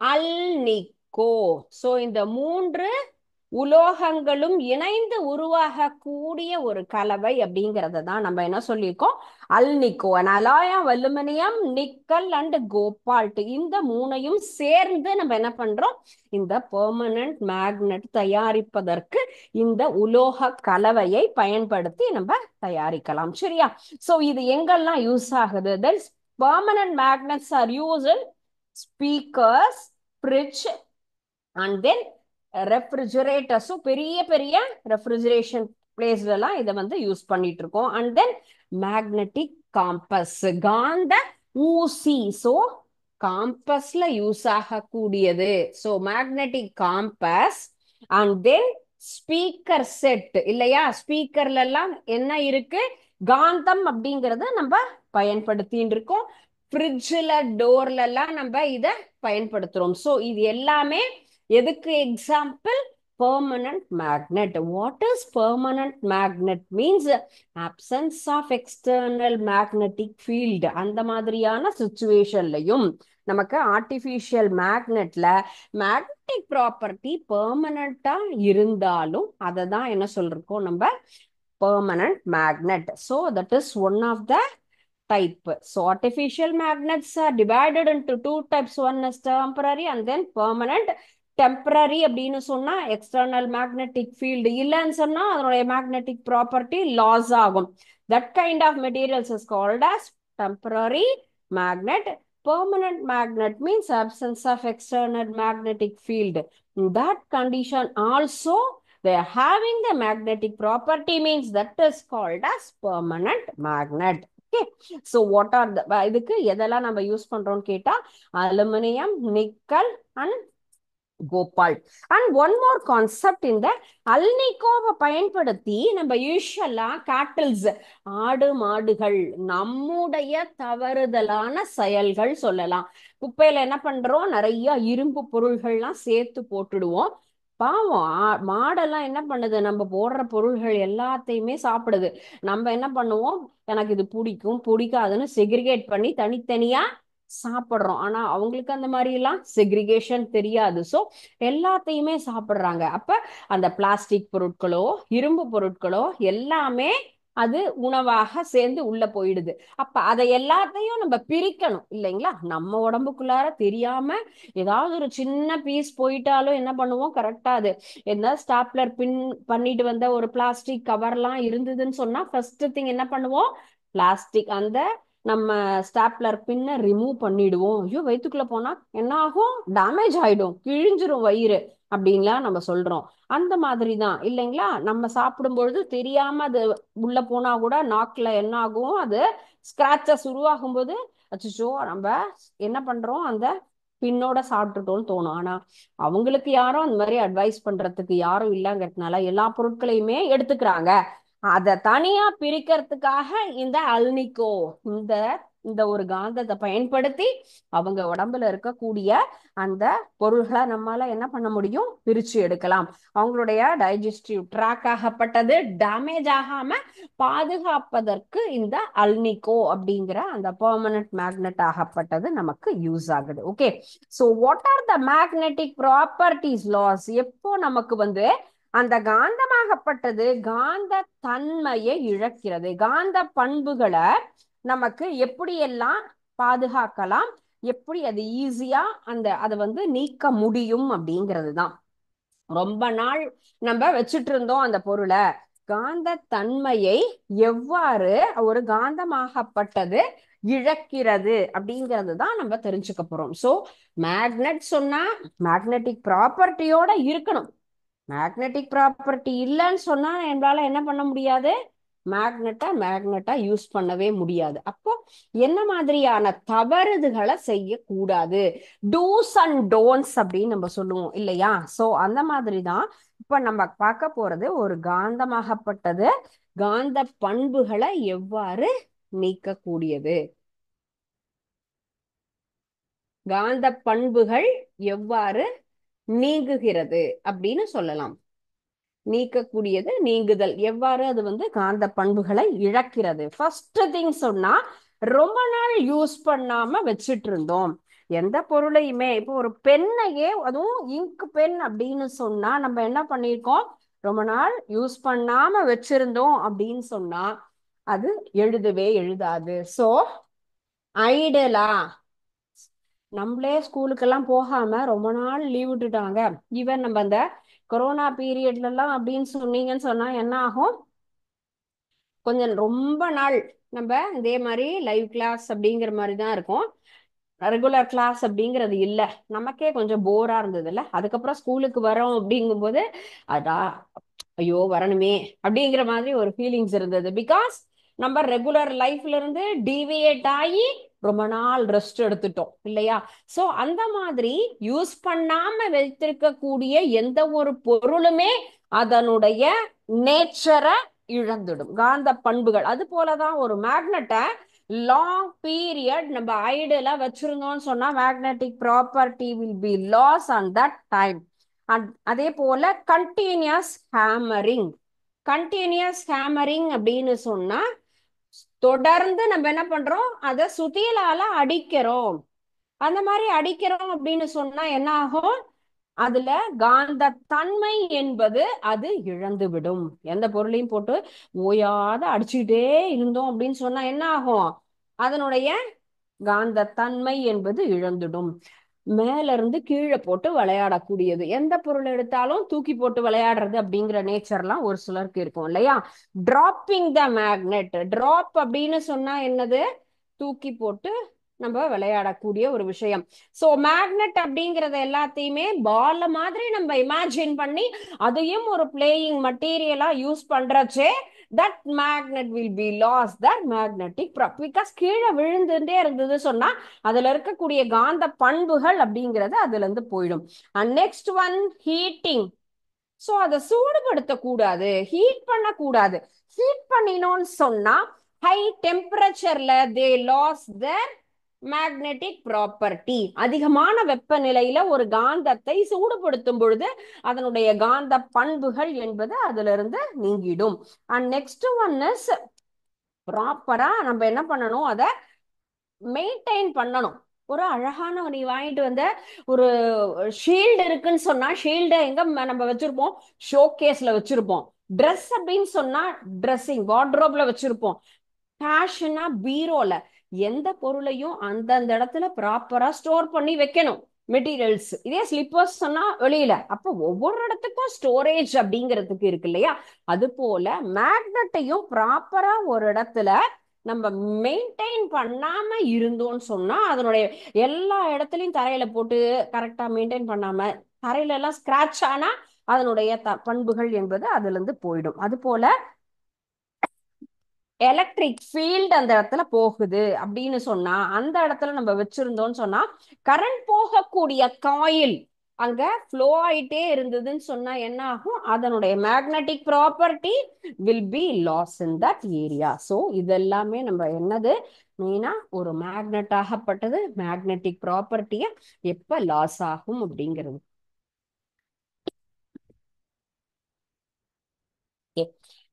அல்னிக்கோ. சோ இந்த மூன்று உலோகங்களும் இணைந்து உருவாகக்கூடிய ஒரு கலவை அப்படிங்கறத தான் நம்ம என்ன சொல்லியிருக்கோம், அல்னிக்கோ. அலாயம், அலுமினியம், நிக்கல் அண்ட் கோபால்ட், இந்த மூணையும் சேர்ந்து நம்ம என்ன பண்றோம், இந்த பெர்மனன்ட் மேக்னெட் தயாரிப்பதற்கு இந்த உலோக கலவையை பயன்படுத்தி நம்ம தயாரிக்கலாம். சரியா? சோ இது எங்கெல்லாம் யூஸ் ஆகுது? Permanent magnets are used in speakers, fridge and then ரெஃப்ரிஜரேட்டர்ஸும், பெரிய பெரிய ரெஃப்ரிஜரேஷன் பிளேஸ்ல எல்லாம் இதை வந்து யூஸ் பண்ணிட்டு இருக்கோம். அண்ட் தென் மேக்னெட்டிக் காம்பஸ், காந்த ஊசி. ஸோ காம்பஸ்ல யூஸ் ஆகக்கூடியது. So magnetic compass. And then speaker set இல்லையா, ஸ்பீக்கர்ல எல்லாம் என்ன இருக்கு, காந்தம் அப்படிங்கறத நம்ம பயன்படுத்தின்னு இருக்கோம். ஃப்ரிட்ஜ்ல, டோர்ல எல்லாம் நம்ம இதை பயன்படுத்துறோம். ஸோ இது எல்லாமே எதுக்கு example? Permanent magnet. What is permanent magnet means absence of external magnetic field. அந்த மாதிரியான சுச்சுவேஷன்லையும் நமக்கு ஆர்டிஃபிஷியல் மேக்னெட்ல மேக்னெட்டிக் ப்ராப்பர்ட்டி பெர்மனண்டா இருந்தாலும் அதை தான் என்ன சொல்றோம் நம்ம, permanent magnet. So that is one of the type. So artificial magnets are divided into two types. One is temporary and then permanent. Temporary அப்படின்னு சொன்னா எக்ஸ்டர்னல் மேக்னெட்டிக் ஃபீல்டு இல்லைன்னு சொன்னா அதனுடைய மேக்னெட்டிக் ப்ராப்பர்ட்டி லாஸ் ஆகும். That kind of materials is called as temporary magnet. Permanent magnet means absence of external magnetic field. In that condition also they are having the magnetic property means that is called as permanent magnet. Okay, so what are the, இதுக்கு எதெல்லாம் நம்ம use பண்றோம்னு கேட்டா aluminium, nickel and cobalt. And one more concept, இந்த அல்னிக்கோவை பயன்படுத்தி நம்ம யூஸ்வலா cattles, ஆடு மாடுகள், நம்முடைய தவறுதலான செயல்கள் சொல்லலாம். குப்பையில என்ன பண்றோம், நிறைய இரும்பு பொருள்கள்லாம் சேர்த்து போட்டுடுவோம். பாவம் மாடெல்லாம் என்ன பண்ணுது, நம்ம போடுற பொருள்கள் எல்லாத்தையுமே சாப்பிடுது. நம்ம என்ன பண்ணுவோம், எனக்கு இது பிடிக்கும் பிடிக்காதுன்னு செக்ரிகேட் பண்ணி தனித்தனியா சாப்பிடுறோம். ஆனா அவங்களுக்கு அந்த மாதிரி எல்லாம் செக்ரிகேஷன் தெரியாது. ஸோ எல்லாத்தையுமே சாப்பிடுறாங்க. அப்ப அந்த பிளாஸ்டிக் பொருட்களோ இரும்பு பொருட்களோ எல்லாமே அது உணவாக சேர்ந்து உள்ள போயிடுது. அப்ப அதை எல்லாத்தையும் நம்ம பிரிக்கணும் இல்லைங்களா? நம்ம உடம்புக்குள்ளார தெரியாம ஏதாவது ஒரு சின்ன பீஸ் போயிட்டாலும் என்ன பண்ணுவோம், கரெக்டா அது என்ன ஸ்டாப்லர் பின் பண்ணிட்டு வந்த ஒரு பிளாஸ்டிக் கவர்லாம் இருந்ததுன்னு சொன்னா ஃபர்ஸ்ட் திங் என்ன பண்ணுவோம், பிளாஸ்டிக் அந்த நம்ம ஸ்டாப்லர் பின்ன ரிமூவ் பண்ணிடுவோம். ஐயோ வயிற்றுக்குள்ள போனா என்ன ஆகும், டேமேஜ் ஆயிடும், கிழிஞ்சிரும் வயிறு அப்படின்லாம் நம்ம சொல்றோம். அந்த மாதிரி தான் இல்லைங்களா, நம்ம சாப்பிடும்பொழுது தெரியாம அது உள்ள போனா கூட நாக்குல என்ன ஆகும், அது ஸ்கிராச்சஸ் உருவாகும் போது அச்சோ நம்ம என்ன பண்றோம், அந்த பின்னோட சாப்பிட்டுட்டோம்னு தோணும். ஆனா அவங்களுக்கு யாரும் அந்த மாதிரி அட்வைஸ் பண்றதுக்கு யாரும் இல்லைங்கிறதுனால எல்லா பொருட்களையுமே எடுத்துக்கிறாங்க. அதை தனியா பிரிக்கிறதுக்காக இந்த அல்னிக்கோ, இந்த இந்த ஒரு காந்தத்தை பயன்படுத்தி அவங்க உடம்புல இருக்கக்கூடிய அந்த பொருள்களை நம்மால என்ன பண்ண முடியும், பிரிச்சு எடுக்கலாம். அவங்களுடைய டைஜஸ்டிவ் ட்ராக் ஆகப்பட்டது டேமேஜ் ஆகாம பாதுகாப்பதற்கு இந்த அல்னிக்கோ அப்படிங்கிற அந்த பெர்மனன்ட் மேக்னெட் ஆகப்பட்டது நமக்கு யூஸ் ஆகுது. Okay, so what are the magnetic properties loss? எப்போ நமக்கு வந்து அந்த காந்தமாகப்பட்டது காந்த தன்மையை இழக்கிறது, காந்த பண்புகளை நமக்கு எப்படியெல்லாம் பாதுகாக்கலாம், எப்படி அது ஈஸியா அதை வந்து நீக்க முடியும் அப்படிங்கிறது தான். ரொம்ப நாள் நம்ம வச்சுட்டு இருந்தோம் அந்த பொருளை, காந்த தன்மையை எவ்வாறு ஒரு காந்தமாகப்பட்டது இழக்கிறது அப்படிங்கிறது தான் நம்ம தெரிஞ்சுக்க போறோம். ஸோ மேக்னெட் சொன்னா மேக்னெட்டிக் ப்ராப்பர்ட்டியோட இருக்கணும். மேக்னெட்டிக் ப்ராப்பர்ட்டி இல்லைன்னு சொன்னா நம்மளால என்ன பண்ண முடியாது, மேக்னட்டா யூஸ் பண்ணவே முடியாது. அப்போ என்ன மாதிரியான தவறுதுகளை செய்யக்கூடாது, டூஸ் அண்ட் டோன்ஸ் அப்படின்னு நம்ம சொல்லுவோம் இல்லையா? சோ அந்த மாதிரி தான் இப்ப நம்ம பார்க்க போறது ஒரு காந்தமாகப்பட்டது காந்த பண்புகளை எவ்வாறு நீக்கக்கூடியது, காந்த பண்புகள் எவ்வாறு நீங்குகிறது அப்படின்னு சொல்லலாம். நீக்கக்கூடியது, நீங்குதல், எவ்வாறு அது காந்த பண்புகளை இழக்கிறது. ஃபர்ஸ்ட் திங் சொன்னா, ரொம்ப நாள் யூஸ் பண்ணாம வச்சிட்டு இருந்தோம் எந்த பொருளையுமே. இப்போ ஒரு பெண்ணையே, அதுவும் இங்க் பென் அப்படின்னு சொன்னா நம்ம என்ன பண்ணிருக்கோம், ரொம்ப நாள் யூஸ் பண்ணாம வச்சிருந்தோம் அப்படின்னு சொன்னா அது எழுதவே எழுதாது. சோ ஐடலா, நம்மளே ஸ்கூலுக்கெல்லாம் போகாம ரொம்ப நாள் லீவ் விட்டுட்டாங்க, ஈவன் நம்ம அந்த கொரோனா பீரியட்ல எல்லாம் அப்படின்னு சொன்னீங்கன்னு சொன்னா என்ன ஆகும், கொஞ்சம் ரொம்ப நாள் நம்ம இதே மாதிரி லைவ் கிளாஸ் அப்படிங்கிற மாதிரி தான் இருக்கும், ரெகுலர் கிளாஸ் அப்படிங்கிறது இல்ல. நமக்கே கொஞ்சம் போரா இருந்ததுல்ல. அதுக்கப்புறம் ஸ்கூலுக்கு வரோம் அப்படிங்கும்போது அதா ஐயோ வரணுமே அப்படிங்கிற மாதிரி ஒரு ஃபீலிங்ஸ் இருந்தது. பிகாஸ் நம்ம ரெகுலர் லைஃப்ல இருந்து டீவியேட் ஆகி ரொம்ப நாள் ரெஸ்ட் எடுத்துட்டோம் இல்லையா? சோ அந்த மாதிரி யூஸ் பண்ணாம வைத்திருக்கக்கூடிய எந்த ஒரு பொருளுமே அதனுடைய நேச்சரை இழந்துடும், காந்த பண்புகள். அது போலதான் ஒரு மேக்னெட்டை லாங் பீரியட் நம்ம ஐடியலா வச்சிருந்தோம்னு சொன்னா magnetic property will be loss on that time. அதே போல கண்டினியூஸ் ஹேமரிங், கண்டினியூஸ் ஹேமரிங் அப்படின்னு சொன்னா தொடர்ந்து நம்ம என்ன பண்றோம், அதை சுத்தியலால அடிக்கிறோம். அந்த மாதிரி அடிக்கிறோம் அப்படின்னு சொன்னா என்ன ஆகும், அதுல காந்த தன்மை என்பது அது இழந்துவிடும். எந்த பொருளையும் போட்டு ஓயாத அடிச்சுக்கிட்டே இருந்தோம் அப்படின்னு சொன்னா என்ன ஆகும், அதனுடைய காந்த தன்மை என்பது இழந்துடும். மேல இருந்து கீழே போட்டு விளையாடக்கூடியது, எந்த பொருள் எடுத்தாலும் தூக்கி போட்டு விளையாடுறது அப்படிங்கிற நேச்சர்லாம் ஒரு சிலருக்கு இருக்கும் இல்லையா? டிராப்பிங் த மேக்னெட், டிராப் அப்படின்னு சொன்னா என்னது, தூக்கி போட்டு நம்ம விளையாடக்கூடிய ஒரு விஷயம். சோ மேக்னெட் அப்படிங்கறத எல்லாத்தையுமே பால் மாதிரி நம்ம இமேஜின் பண்ணி அதையும் ஒரு பிளேயிங் மெட்டீரியலா யூஸ் பண்றச்சே that magnet will be lost that magnetic property, because கீழே விழுந்துட்டே இருந்தது சொன்னா அதுல இருக்கக்கூடிய காந்த பண்புகள் அப்படிங்கிறது அதுல இருந்து போயிடும். And next one, heating. So அதை சூடுபடுத்த கூடாது, ஹீட் பண்ண கூடாது. ஹீட் பண்ணினோம்னு சொன்னா ஹை டெம்பரேச்சர்ல தே லாஸ் தேர் மேக்னெட்டிக் ப்ராப்பர்ட்டி. அதிகமான வெப்பநிலையில ஒரு காந்தத்தை சூடுபடுத்தும் பொழுது அதனுடைய காந்த பண்புகள் என்பது அதுல இருந்து நீங்கிடும். அண்ட் நெக்ஸ்ட் ஒன் இஸ், ப்ராப்பரா நம்ம என்ன பண்ணணும், அதை மெயின்டைன் பண்ணணும். ஒரு அழகான நீ வாங்கிட்டு வந்த ஒரு ஷீல்டு இருக்குன்னு சொன்னா ஷீல்டை எங்க நம்ம வச்சிருப்போம், ஷோகேஸ்ல வச்சிருப்போம். ட்ரெஸ் அப்படின்னு சொன்னா ட்ரெஸ்ஸிங் வார்ட்ரோப்ல வச்சிருப்போம். ஃபேஷனா பீரோல. எந்த பொருளையும் அந்தந்த இடத்துல ப்ராப்பரா ஸ்டோர் பண்ணி வைக்கணும். மெட்டீரியல்ஸ், இதே ஸ்லிப்பர்ஸ் சொன்னா வெளியில. அப்போ ஒவ்வொரு இடத்துக்கும் ஸ்டோரேஜ் அப்படிங்கிறதுக்கு இருக்கு இல்லையா? அது போல மேக்னெட்டையும் ப்ராப்பரா ஒரு இடத்துல நம்ம மெயின்டைன் பண்ணாம இருந்தோம்னு சொன்னா அதனுடைய எல்லா இடத்துலயும் தரையில போட்டு கரெக்டா மெயின்டைன் பண்ணாம தரையில எல்லாம் ஸ்கிராச் ஆனா அதனுடைய பண்புகள் என்பது அதுல இருந்து போயிடும். அது போல எலக்ட்ரிக் ஃபீல்டு அந்த இடத்துல போகுது அப்படின்னு சொன்னா அந்த இடத்துல நம்ம வச்சிருந்தோம்னு சொன்னா கரண்ட் போகக்கூடிய காயில் அங்க ஃப்ளோ ஆயிட்டே இருந்ததுன்னு சொன்னா என்ன ஆகும், அதனுடைய magnetic property will be loss in that area. So இதெல்லாமே நம்ம என்னது, மெயினா ஒரு மேக்னெட் ஆகப்பட்டது மேக்னெட்டிக் ப்ராப்பர்ட்டிய எப்ப லாஸ் ஆகும் அப்படிங்கிறது.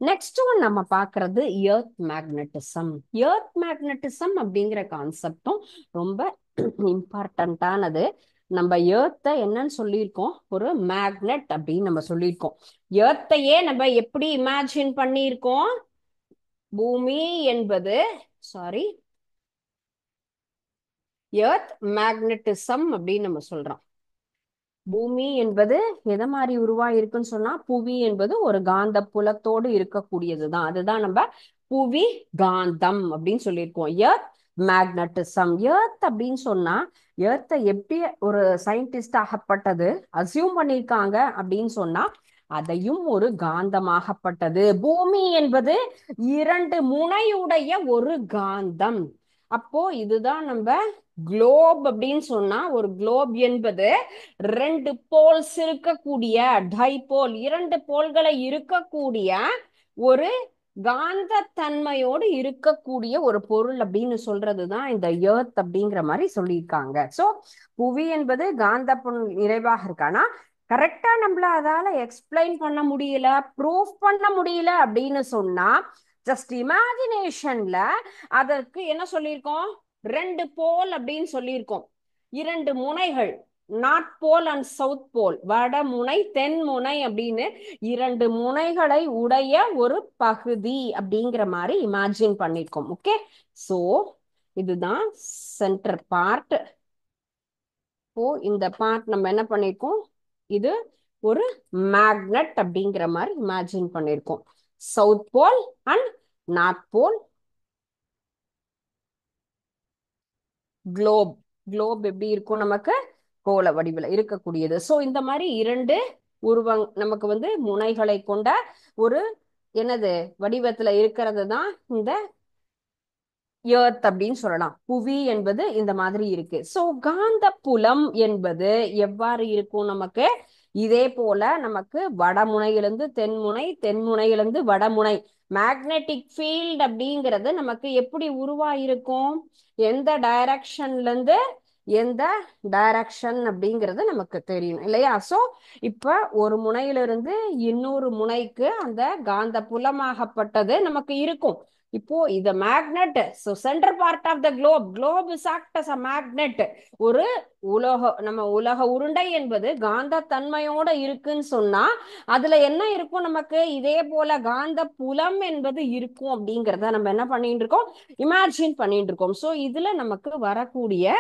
நெக்ஸ்ட் ஒன் நம்ம பாக்குறது எர்த் மேக்னட்டிசம். எர்த் மேக்னட்டிசம் அப்படிங்கிற கான்செப்டும் ரொம்ப இம்பார்ட்டன்டானது. நம்ம எர்த்தை என்னன்னு சொல்லியிருக்கோம், ஒரு மேக்னெட் அப்படின்னு நம்ம சொல்லியிருக்கோம். எர்த்தையே நம்ம எப்படி இமேஜின் பண்ணியிருக்கோம், பூமி என்பது, சாரி, எர்த் மேக்னட்டிசம் அப்படின்னு நம்ம சொல்றோம். பூமி என்பது எதை மாதிரி உருவாயிருக்குன்னு சொன்னா புவி என்பது ஒரு காந்த புலத்தோடு இருக்கக்கூடியதுதான். அதுதான் நம்ம புவி காந்தம் அப்படின்னு சொல்லியிருக்கோம். Earth magnetism. எர்த் அப்படின்னு சொன்னா எர்த்தை எப்படி ஒரு சயின்டிஸ்ட் ஆகப்பட்டது அசியூம் பண்ணியிருக்காங்க அப்படின்னு சொன்னா அதையும் ஒரு காந்தமாகப்பட்டது. பூமி என்பது இரண்டு முனையுடைய ஒரு காந்தம். அப்போ இதுதான் நம்ம குளோப் அப்படின்னு சொன்னா, ஒரு குளோப் என்பது ரெண்டு போல்ஸ் இருக்கக்கூடிய டைபோல், இரண்டு போல்களை இருக்கக்கூடிய ஒரு காந்த தன்மையோடு இருக்கக்கூடிய ஒரு பொருள் அப்படின்னு சொல்றதுதான் இந்த எர்த் அப்படிங்கிற மாதிரி சொல்லியிருக்காங்க. சோ புவி என்பது காந்த பொருள் நிறைவாக இருக்கானா, கரெக்டா நம்மள அதால எக்ஸ்பிளைன் பண்ண முடியல, ப்ரூஃப் பண்ண முடியல அப்படின்னு சொன்னா, ஜஸ்ட் இமேஜினேஷன்ல அதற்கு என்ன சொல்லியிருக்கோம், ரெண்டு போல் அப்படின்னு சொல்லியிருக்கோம். இரண்டு முனைகள், north pole and south pole, வடமுனை தென்முனை அப்படின்னு இரண்டு முனைகளை உடைய ஒரு பகுதி அப்படிங்கிற மாதிரி இமேஜின் பண்ணிருக்கோம். ஓகே, சோ இதுதான் சென்டர் பார்ட். இப்போ இந்த பார்ட் நம்ம என்ன பண்ணிருக்கோம், இது ஒரு மேக்னெட் அப்படிங்கிற மாதிரி இமேஜின் பண்ணிருக்கோம். South pole and north pole. Globe, globe எப்படி இருக்கும், நமக்கு கோள வடிவில் இருக்கக்கூடியது. சோ இந்த மாதிரி இரண்டு உருவம் நமக்கு வந்து முனைகளை கொண்ட ஒரு என்னது வடிவத்துல இருக்கிறது தான் இந்த எர்த் அப்படின்னு சொல்லலாம். புவி என்பது இந்த மாதிரி இருக்கு. சோ காந்த புலம் என்பது எவ்வாறு இருக்கும் நமக்கு, இதே போல நமக்கு வடமுனையிலிருந்து தென்முனை, தென்முனையிலிருந்து வடமுனை, மேக்னெட்டிக் ஃபீல்ட் அப்படிங்கிறது நமக்கு எப்படி உருவாயிருக்கும், எந்த டைரக்ஷன்ல இருந்து எந்த டைரக்ஷன் அப்படிங்கிறது நமக்கு தெரியும் இல்லையா. சோ இப்ப ஒரு முனையிலிருந்து இன்னொரு முனைக்கு அந்த காந்த புலமாகப்பட்டது நமக்கு இருக்கும். இப்போ இது magnet. So centre part of the globe, globe is act as a magnet. ஒரு நம்ம உலக உருண்டை என்பது காந்த தன்மையோட இருக்குன்னு சொன்னா அதுல என்ன இருக்கும், நமக்கு இதே போல காந்த புலம் என்பது இருக்கும் அப்படிங்கிறத நம்ம என்ன பண்ணிட்டு இருக்கோம், இமேஜின் பண்ணிட்டு இருக்கோம். சோ இதுல நமக்கு வரக்கூடிய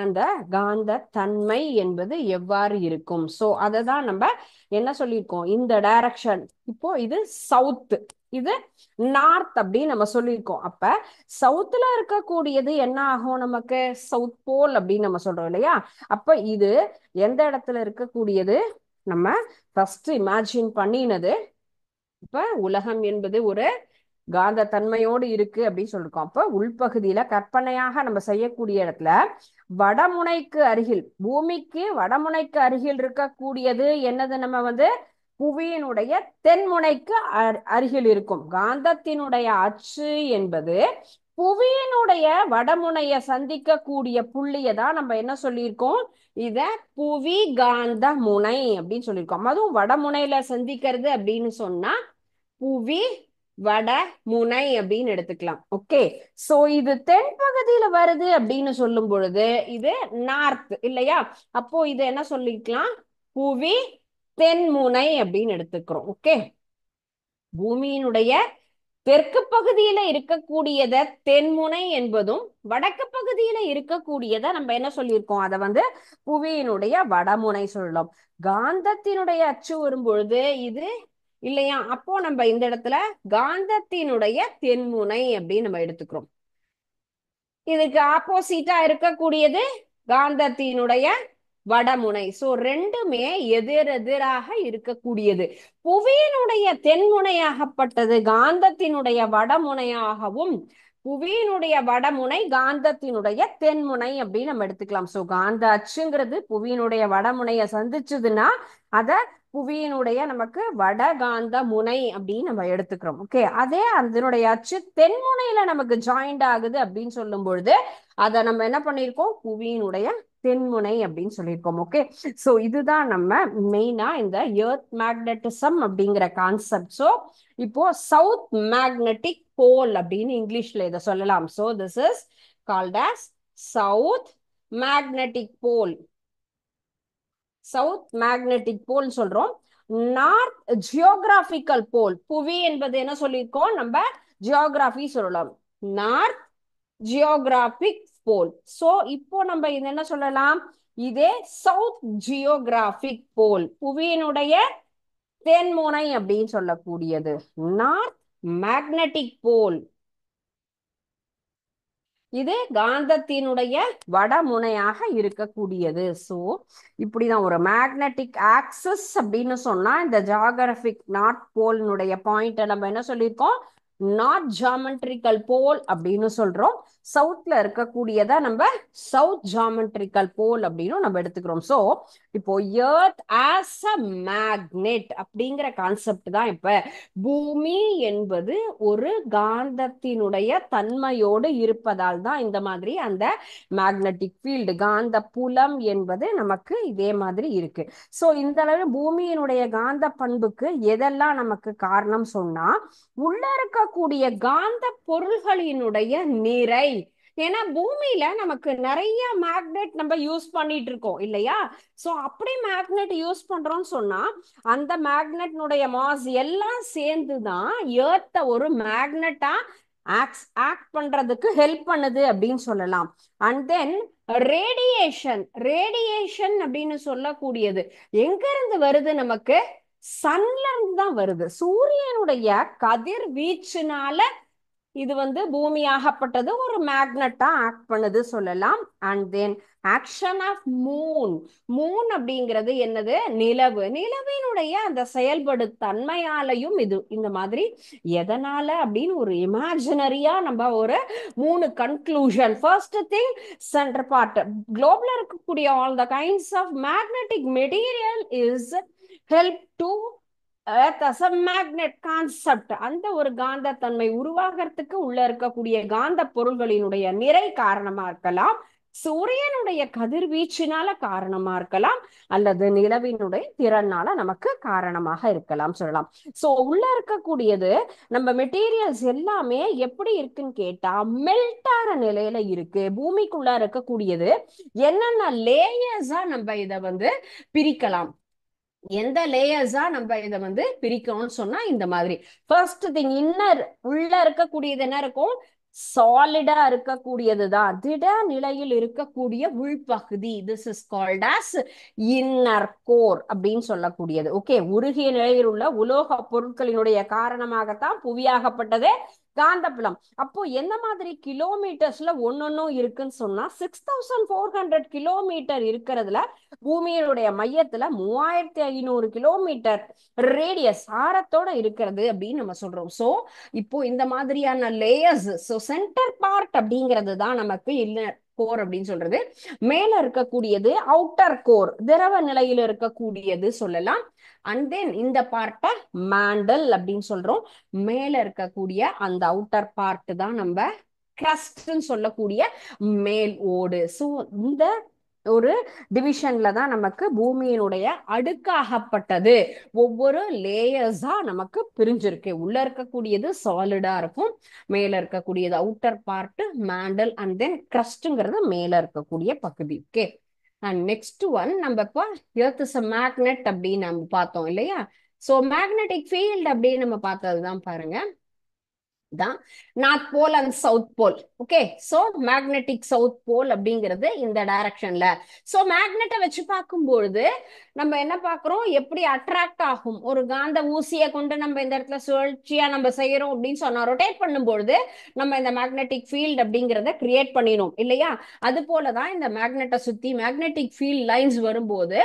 அந்த காந்த தன்மை என்பது எவ்வாறு இருக்கும், சோ அதை தான் நம்ம என்ன சொல்லியிருக்கோம், இந்த டைரக்ஷன். இப்போ இது சவுத், இது நார்த் அப்படின்னு நம்ம சொல்லியிருக்கோம். அப்ப சவுத்துல இருக்கக்கூடியது என்ன ஆகும், நமக்கு சவுத் போல் அப்படின்னு நம்ம சொல்றோம் இல்லையா. அப்ப இது எந்த இடத்துல இருக்கக்கூடியது, நம்ம ஃபர்ஸ்ட் இமேஜின் பண்ணினது. இப்ப உலகம் என்பது ஒரு காந்த தன்மையோடு இருக்கு அப்படின்னு சொல்லிருக்கோம். அப்ப உள்பகுதியில கற்பனையாக நம்ம செய்யக்கூடிய இடத்துல வடமுனைக்கு அருகில், பூமிக்கு வடமுனைக்கு அருகில் இருக்கக்கூடியது என்னது, நம்ம வந்து புவியினுடைய தென்முனைக்கு அருகில் இருக்கும். காந்தத்தினுடைய அச்சு என்பது புவியினுடைய வடமுனைய சந்திக்கக்கூடிய புள்ளியை தான் நம்ம என்ன சொல்லியிருக்கோம், இத புவி காந்த முனை அப்படின்னு சொல்லியிருக்கோம். அதுவும் வடமுனையில சந்திக்கிறது அப்படின்னு சொன்னா புவி வட முனை அப்படின்னு எடுத்துக்கலாம். ஓகே, சோ இது தென்பகுதியில வருது அப்படின்னு சொல்லும் பொழுது இது நார்த் இல்லையா. அப்போ இது என்ன சொல்லிக்கலாம், புவி தென்முனை அப்படின்னு எடுத்துக்கிறோம். ஓகே, பூமியினுடைய தெற்கு பகுதியில இருக்கக்கூடியத தென்முனை என்பதும், வடக்கு பகுதியில இருக்கக்கூடியத நம்ம என்ன சொல்லியிருக்கோம், அதை வந்து புவியினுடைய வடமுனை சொல்லலாம். காந்தத்தினுடைய அச்சு வரும்பொழுது இது இல்லையா, அப்போ நம்ம இந்த இடத்துல காந்தத்தினுடைய தென்முனை அப்படின்னு நம்ம எடுத்துக்கிறோம். இதுக்கு ஆப்போசிட்டா இருக்கக்கூடியது காந்தத்தினுடைய வடமுனை. சோ ரெண்டுமே எதிர் எதிராக இருக்கக்கூடியது. புவியினுடைய தென்முனையாகப்பட்டது காந்தத்தினுடைய வடமுனையாகவும், புவியினுடைய வடமுனை காந்தத்தினுடைய தென்முனை அப்படின்னு நம்ம எடுத்துக்கலாம். சோ காந்த அச்சுங்கிறது புவியினுடைய வடமுனைய சந்திச்சதுன்னா அத புவியினுடைய நமக்கு வடகாந்த முனை அப்படின்னு நம்ம எடுத்துக்கிறோம். ஓகே, அதே அதனுடைய அச்சு தென்முனையில நமக்கு ஜாயிண்ட் ஆகுது அப்படின்னு சொல்லும் பொழுது அதை நம்ம என்ன பண்ணிருக்கோம், புவியினுடைய தென்முனை அப்படின்னு சொல்லியிருக்கோம். ஓகே, சோ இதுதான் நம்ம மெயினா இந்த எர்த் மேக்னட்டிசம் அப்படிங்கிற கான்செப்ட். சோ இப்போ சவுத் மேக்னெட்டிக் போல் அப்படின்னு இங்கிலீஷ்ல இதை சொல்லலாம். So this is called as south magnetic pole. South magnetic pole சொல்றோம். நார்த் ஜியோகிராபிக்கல் போல், புவி என்பது என்ன சொல்லியிருக்கோம் நம்ம, ஜியோகிராபி சொல்லலாம், நார்த் ஜியோகிராபிக் போல். சோ இப்போ நம்ம இது என்ன சொல்லலாம், இதே சவுத் ஜியோகிராபிக் போல், புவியினுடைய தென்முனை அப்படின்னு சொல்லக்கூடியது நார்த் மேக்னெட்டிக் போல். இது காந்தத்தினுடைய வடமுனையாக இருக்கக்கூடியது. சோ இப்படிதான் ஒரு மேக்னெட்டிக் ஆக்சிஸ் அப்படின்னு சொன்னா இந்த ஜியோகிராபிக் நார்த் போலினுடைய பாயிண்ட் நம்ம என்ன சொல்லியிருக்கோம், நார்த் ஜியோமெட்ரிக்கல் போல் அப்படின்னு சொல்றோம். சவுத்ல இருக்கக்கூடியதா நம்ம சவுத் ஜியோமெட்ரிக்கல் போல் அப்படின்னு நம்ம எடுத்துக்கிறோம். சோ இப்போ எர்த் ஆஸ் அ மேக்னெட் அப்படிங்கிற கான்செப்ட் தான் இப்ப பூமி என்பது ஒரு காந்தத்தினுடைய தன்மையோடு இருப்பதால் தான் இந்த மாதிரி அந்த மேக்னெட்டிக் ஃபீல்டு காந்த புலம் என்பது நமக்கு இதே மாதிரி இருக்கு. சோ இந்த அளவு பூமியினுடைய காந்த பண்புக்கு எதெல்லாம் நமக்கு காரணம் சொன்னா உள்ள இருக்கக்கூடிய காந்த பொருள்களினுடைய நிறை. ஏன்னா பூமியில நமக்கு நிறைய மேக்னெட் நம்ம யூஸ் பண்ணிட்டு இருக்கோம் இல்லையா. சோ அப்படி மேக்னெட் யூஸ் பண்றோம்னு சொன்னா அந்த மேக்னெட்னுடைய மாஸ் எல்லாம் சேர்ந்துதான் எர்த்த ஒரு மேக்னெட்டா ஆக்ட் பண்றதுக்கு ஹெல்ப் பண்ணுது அப்படின்னு சொல்லலாம். அண்ட் தென் ரேடியேஷன் அப்படின்னு சொல்லக்கூடியது எங்க இருந்து வருது, நமக்கு சன்ல இருந்து தான் வருது. சூரியனுடைய கதிர்வீச்சுனால இது பூமி ஆகப்பட்டது ஒரு மேக்னட்டா ஆக்ட் பண்ணுது சொல்லலாம். And then action of moon அப்படிங்கிறது என்னது, நிலவினுடைய அந்த செயல்படு தன்மையாலையும் இது இந்த மாதிரி எதனால அப்படின்னு ஒரு இமேஜினரியா நம்ம ஒரு 3 conclusion. First thing, centre part குளோப்ல இருக்கக்கூடிய all the kinds of magnetic material is help to earth as a magnet concept. அந்த ஒரு காந்த தன்மை உருவாகிறதுக்கு உள்ள இருக்கக்கூடிய காந்த பொருள்களினுடைய நிறை காரணமா இருக்கலாம், சூரியனுடைய கதிர்வீச்சினால காரணமா இருக்கலாம், அல்லது நிலவினுடைய திறனால நமக்கு காரணமாக இருக்கலாம் சொல்லலாம். சோ உள்ள இருக்கக்கூடியது நம்ம மெட்டீரியல்ஸ் எல்லாமே எப்படி இருக்குன்னு கேட்டா மெல்ட் ஆற நிலையில இருக்கு. பூமிக்குள்ள இருக்கக்கூடியது என்னென்ன லேயர்ஸா நம்ம இதை பிரிக்கலாம், எந்த லேயர்ஸா நம்ம இதை பிரிக்கணும்னு சொன்னா இந்த மாதிரி. ஃபர்ஸ்ட் திங், இன்னர் உள்ள இருக்கக்கூடியது என்ன இருக்கும், சாலிடா இருக்கக்கூடியதுதான், திட நிலையில் இருக்கக்கூடிய உள்பகுதி. This is called as inner core அப்படின்னு சொல்லக்கூடியது. ஓகே, உருகிய நிலையில் உள்ள உலோக பொருட்களினுடைய காரணமாகத்தான் புவியாகப்பட்டது காந்தப்புலம். அப்போ எந்த மாதிரி கிலோமீட்டர்ஸ்ல ஒன்னொன்னும் இருக்குன்னு சொன்னா 6400 கிலோமீட்டர் இருக்கிறதுல பூமியினுடைய மையத்துல 3500 கிலோமீட்டர் ரேடியஸ் ஆரத்தோட இருக்கிறது அப்படின்னு நம்ம சொல்றோம். சோ இப்போ இந்த மாதிரியான லேயர்ஸ், சோ சென்டர் பார்ட் அப்படிங்கிறது தான் நமக்கு இன்னர் கோர் அப்படின்னு சொல்றது. மேல இருக்கக்கூடியது அவுட்டர் கோர், திரவ நிலையில இருக்கக்கூடியது சொல்லலாம். அண்ட் தென் இந்த பார்ட்டை மேண்டல் அப்படின்னு சொல்றோம். மேல இருக்கக்கூடிய அந்த அவுட்டர் பார்ட் தான் நம்ம கிரஸ்ட்னு சொல்லக்கூடிய மேல் ஓடு. சோ இந்த ஒரு டிவிஷன்ல தான் நமக்கு பூமியினுடைய அடுக்காகப்பட்டது ஒவ்வொரு லேயர்ஸா நமக்கு பிரிஞ்சிருக்கு. உள்ள இருக்கக்கூடியது சாலிடா இருக்கும், மேல இருக்கக்கூடியது outer part mantle, and then கிரஸ்ட்ங்கிறது மேல இருக்கக்கூடிய பகுதி. ஓகே, அண்ட் நெக்ஸ்ட் ஒன் நம்ம இப்போ எர்த் இஸ் அ மேக்னெட் அப்படின்னு நம்ம பார்த்தோம் இல்லையா. சோ மேக்னெட்டிக் ஃபீல்ட் அப்படின்னு நம்ம பார்த்ததுதான் பாருங்க, தான் north pole and south pole. Okay, so magnetic south pole அப்படிங்கிறது இந்த டைரக்ஷன்ல. சோ மேக்னெட்டை வச்சு பார்க்கும்பொழுது நம்ம என்ன பார்க்கிறோம், எப்படி அட்ராக்ட் ஆகும். ஒரு காந்த ஊசியை கொண்டு நம்ம இந்த இடத்துல சுழற்சியா நம்ம செய்யறோம் அப்படின்னு சொன்னா ரொட்டேட் பண்ணும்பொழுது நம்ம இந்த மேக்னெட்டிக் ஃபீல்ட் அப்படிங்கிறத கிரியேட் பண்ணினோம் இல்லையா. அது போலதான் இந்த மேக்னெட்டை சுத்தி மேக்னெட்டிக் ஃபீல்ட் லைன்ஸ் வரும்போது